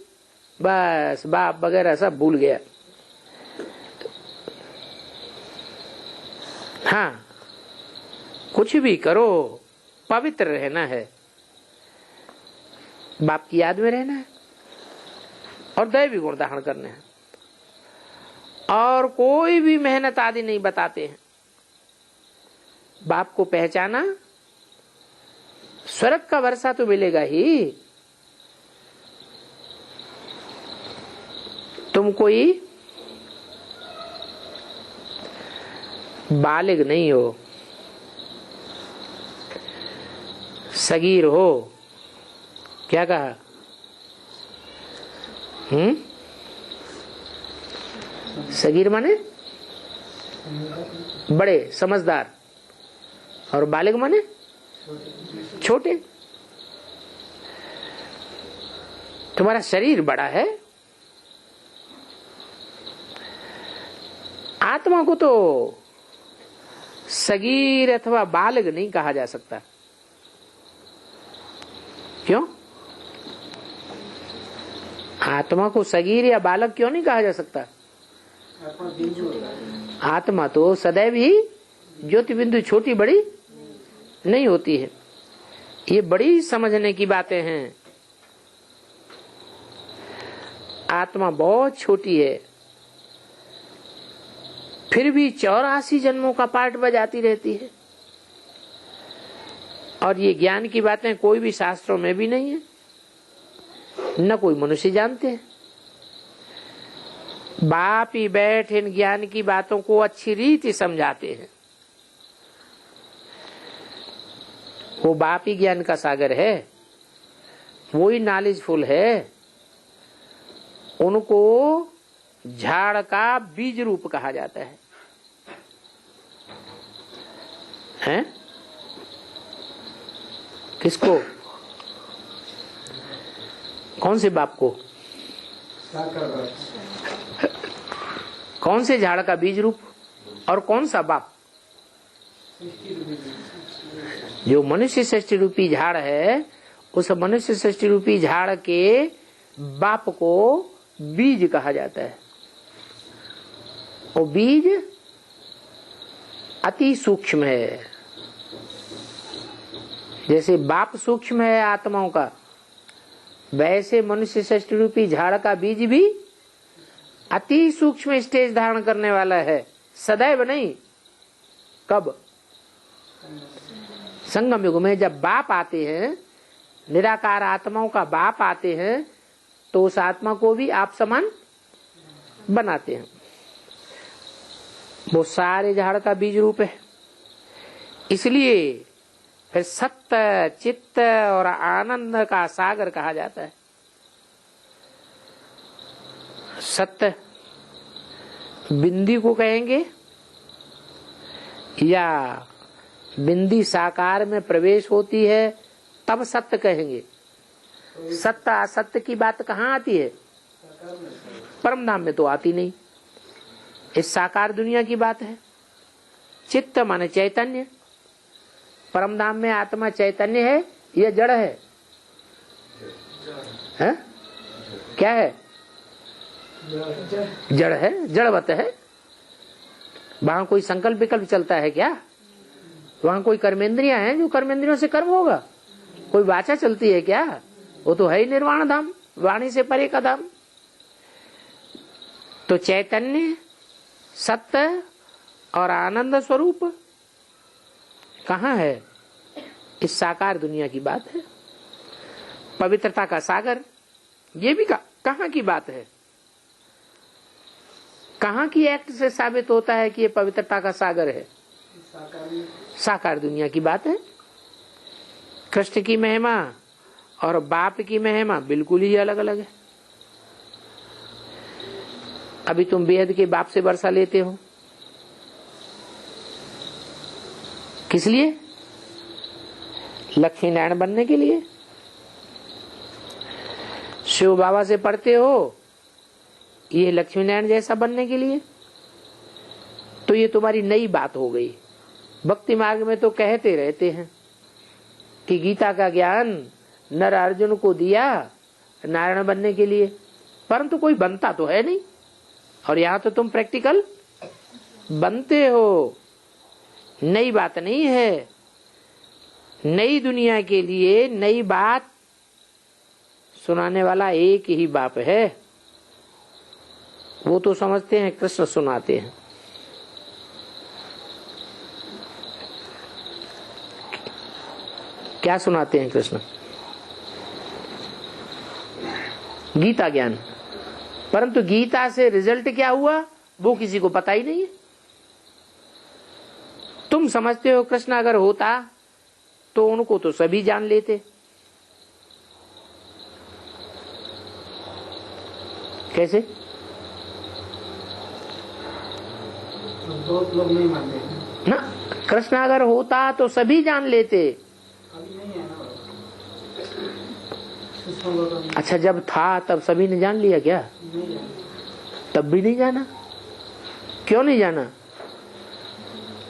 बस बाप वगैरह सब भूल गया। हाँ, कुछ भी करो, पवित्र रहना है, बाप की याद में रहना है और दैवी गुण धारण करने हैं। और कोई भी मेहनत आदि नहीं बताते हैं। बाप को पहचाना, स्वर्ग का वर्षा तो मिलेगा ही। तुम कोई बालिग नहीं हो, सगीर हो। क्या कहा? सगीर माने बड़े समझदार, और बालिग माने छोटे। तुम्हारा शरीर बड़ा है, आत्मा को तो सगीर अथवा बालक नहीं कहा जा सकता। क्यों? आत्मा को सगीर या बालक क्यों नहीं कहा जा सकता? आत्मा तो सदैव ही ज्योति बिंदु, छोटी बड़ी नहीं होती है। ये बड़ी समझने की बातें हैं। आत्मा बहुत छोटी है, फिर भी 84 जन्मों का पाठ बजाती रहती है। और ये ज्ञान की बातें कोई भी शास्त्रों में भी नहीं है, न कोई मनुष्य जानते हैं। बाप ही बैठ इन ज्ञान की बातों को अच्छी रीति समझाते हैं। वो बाप ही ज्ञान का सागर है, वो ही नॉलेजफुल है। उनको झाड़ का बीज रूप कहा जाता है, हैं? किसको? कौन से बाप को? कौन से झाड़ का बीज रूप और कौन सा बाप? जो मनुष्य सृष्टि रूपी झाड़ है, उस मनुष्य सृष्टि रूपी झाड़ के बाप को बीज कहा जाता है। वो बीज अति सूक्ष्म है। जैसे बाप सूक्ष्म है आत्माओं का, वैसे मनुष्य सृष्टि रूपी झाड़ का बीज भी अति सूक्ष्म स्टेज धारण करने वाला है। सदैव नहीं, कब? संगम युग में जब बाप आते हैं, निराकार आत्माओं का बाप आते हैं, तो उस आत्मा को भी आप समान बनाते हैं। वो सारे झाड़ का बीज रूप है। इसलिए फिर सत्य, चित्त और आनंद का सागर कहा जाता है। सत्य बिंदी को कहेंगे, या बिंदी साकार में प्रवेश होती है तब सत्य कहेंगे। सत्य असत्य की बात कहाँ आती है? परम धाम में तो आती नहीं। इस साकार दुनिया की बात है। चित्त माने चैतन्य। परम धाम में आत्मा चैतन्य है या जड़ है? हैं? क्या है? जड़ है, जड़वत है। वहां कोई संकल्प विकल्प चलता है क्या? वहां कोई कर्मेंद्रियां हैं जो कर्मेंद्रियों से कर्म होगा? कोई वाचा चलती है क्या? वो तो है ही निर्वाण धाम, वाणी से परे का धाम। तो चैतन्य, सत्य और आनंद स्वरूप कहाँ है? इस साकार दुनिया की बात है। पवित्रता का सागर, ये भी कहाँ की बात है? कहाँ की एक्ट से साबित होता है कि ये पवित्रता का सागर है? साकार दुनिया की बात है। कृष्ण की महिमा और बाप की महिमा बिल्कुल ही अलग अलग है। अभी तुम बेहद के बाप से वर्षा लेते हो, किस लिए? लक्ष्मी नारायण बनने के लिए। शिव बाबा से पढ़ते हो, ये लक्ष्मी नारायण जैसा बनने के लिए। तो ये तुम्हारी नई बात हो गई। भक्ति मार्ग में तो कहते रहते हैं कि गीता का ज्ञान नर अर्जुन को दिया नारायण बनने के लिए, परंतु कोई बनता तो है नहीं। और यहाँ तो तुम प्रैक्टिकल बनते हो। नई बात नहीं है। नई दुनिया के लिए नई बात सुनाने वाला एक ही बाप है। वो तो समझते हैं कृष्ण सुनाते हैं। क्या सुनाते हैं कृष्ण? गीता ज्ञान। परंतु गीता से रिजल्ट क्या हुआ वो किसी को पता ही नहीं है। तुम समझते हो कृष्ण अगर होता तो उनको तो सभी जान लेते। कैसे? बहुत लोग नहीं मानते ना, कृष्ण अगर होता तो सभी जान लेते। अभी नहीं है ना। अच्छा, जब था तब सभी ने जान लिया क्या? नहीं तब भी नहीं जाना। क्यों नहीं जाना?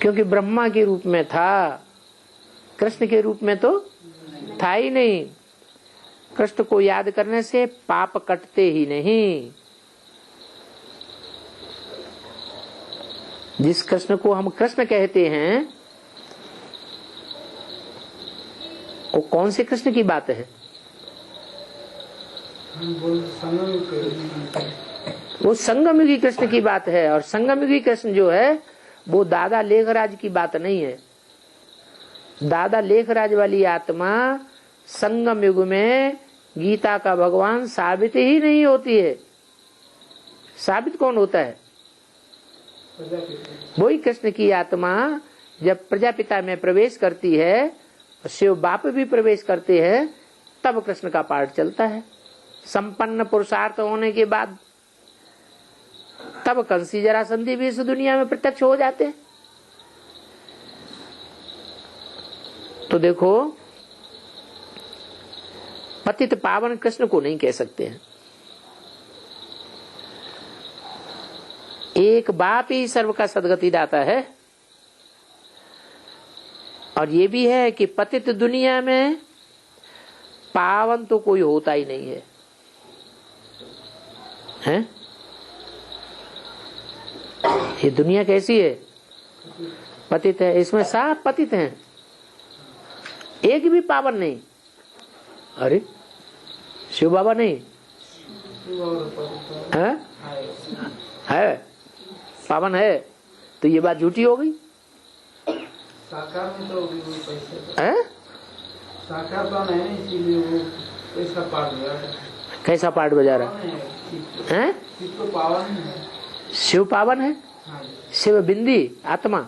क्योंकि ब्रह्मा के रूप में था, कृष्ण के रूप में तो था ही नहीं। कृष्ण को याद करने से पाप कटते ही नहीं। जिस कृष्ण को हम कृष्ण कहते हैं वो कौन से कृष्ण की बात है? वो संगमयुगी कृष्ण की बात है। और संगमयुगी कृष्ण जो है वो दादा लेखराज की बात नहीं है। दादा लेखराज वाली आत्मा संगम युग में गीता का भगवान साबित ही नहीं होती है। साबित कौन होता है? वही कृष्ण की आत्मा जब प्रजापिता में प्रवेश करती है, शिव बाप भी प्रवेश करते हैं, तब कृष्ण का पाठ चलता है। संपन्न पुरुषार्थ होने के बाद तब कंसी जरासंधी भी इस दुनिया में प्रत्यक्ष हो जाते हैं। तो देखो, पतित पावन कृष्ण को नहीं कह सकते हैं। एक बाप ही सर्व का सदगति दाता है। और ये भी है कि पतित दुनिया में पावन तो कोई होता ही नहीं है, हैं? ये दुनिया कैसी है? पतित है। इसमें सब पतित हैं, एक भी पावन नहीं। अरे शिव बाबा नहीं है, पावन है, तो ये बात झूठी हो गई। साकार में तो है? साकार तो नहीं, इसीलिए वो कैसा पाठ बजा रहा है। कैसा पाठ बजा रहा है? तो पावन है, शिव पावन है। हाँ। शिव बिंदी आत्मा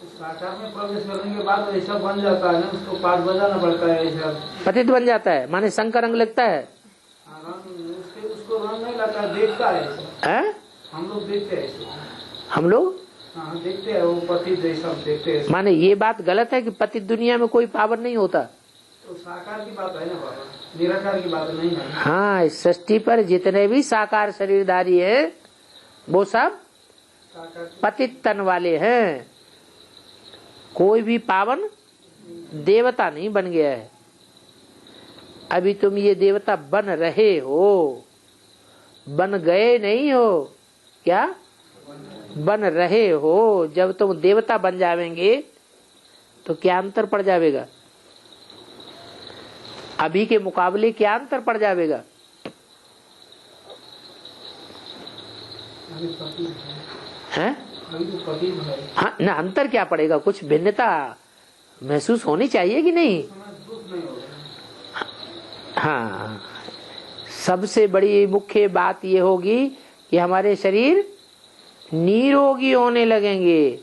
साकार में प्रवेश करने के बाद ऐसा बन जाता है ना, उसको पाठ बजाना पड़ता है। ऐसा पतित बन जाता है, माने संग का रंग लगता है। उसको रंग नहीं लगता, देखता है। हम लोग देखते हैं, हम लोग देखते हैं, वो पतित जैसा देखते हैं। माने ये बात गलत है कि पतित दुनिया में कोई पावन नहीं होता। तो साकार की बात है ना बाबा, निराकार की बात नहीं है। हाँ, इस सृष्टि पर जितने भी साकार शरीरधारी है वो सब पतित तन वाले हैं। कोई भी पावन देवता नहीं बन गया है। अभी तुम ये देवता बन रहे हो, बन गए नहीं हो। क्या बन रहे हो? जब तुम देवता बन जावेंगे तो क्या अंतर पड़ जाएगा? अभी के मुकाबले क्या अंतर पड़ जाएगा? हैं? हाँ ना, अंतर क्या पड़ेगा? कुछ भिन्नता महसूस होनी चाहिए कि नहीं? हाँ, सबसे बड़ी मुख्य बात ये होगी कि हमारे शरीर निरोगी होने लगेंगे।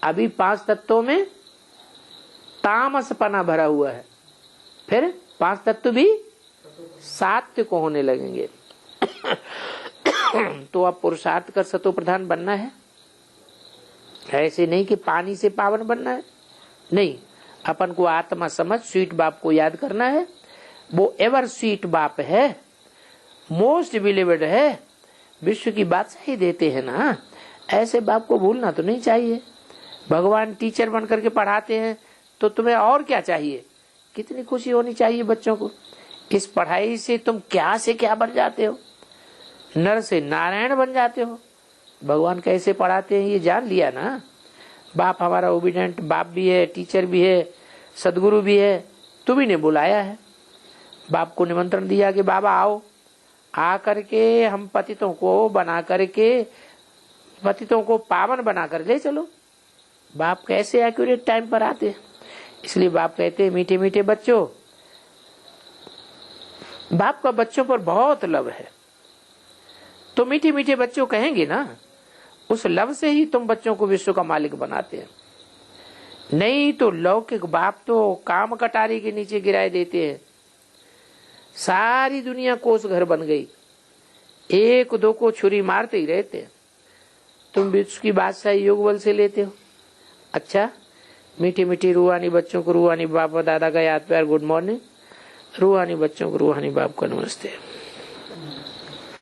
अभी 5 तत्वों में तामसपना भरा हुआ है, फिर 5 तत्व भी सात्विक को होने लगेंगे। तो अब पुरुषार्थ कर सतो प्रधान बनना है, ऐसे नहीं कि पानी से पावन बनना है, नहीं, अपन को आत्मा समझ स्वीट बाप को याद करना है। वो एवर स्वीट बाप है, मोस्ट बिलीवेड है, विश्व की बादशाही देते हैं ना, ऐसे बाप को भूलना तो नहीं चाहिए। भगवान टीचर बन करके पढ़ाते हैं तो तुम्हें और क्या चाहिए, कितनी खुशी होनी चाहिए बच्चों को। इस पढ़ाई से तुम क्या से क्या बन जाते हो, नर से नारायण बन जाते हो। भगवान कैसे पढ़ाते हैं ये जान लिया ना। बाप हमारा ओबीडेंट बाप भी है, टीचर भी है, सदगुरु भी है, तुम्ही ने बुलाया है। बाप को निमंत्रण दिया कि बाबा आओ, आ करके हम पतितों को बना करके, पतितों को पावन बना कर ले चलो। बाप कैसे एक्यूरेट टाइम पर आते हैं, इसलिए बाप कहते हैं मीठे मीठे बच्चों। बाप का बच्चों पर बहुत लव है, तो मीठे मीठे बच्चों कहेंगे ना, उस लव से ही तुम बच्चों को विश्व का मालिक बनाते हैं। नहीं तो लौकिक बाप तो काम कटारी के नीचे गिराए देते हैं। सारी दुनिया कोस घर बन गई, एक दो को छुरी मारते ही रहते हैं। तुम विश्व की बादशाही योग बल से लेते हो। अच्छा, मीठी मीठी रूहानी बच्चों को रूहानी बाप दादा का याद प्यार गुड मॉर्निंग, रूहानी बच्चों को रूहानी बाप का नमस्ते।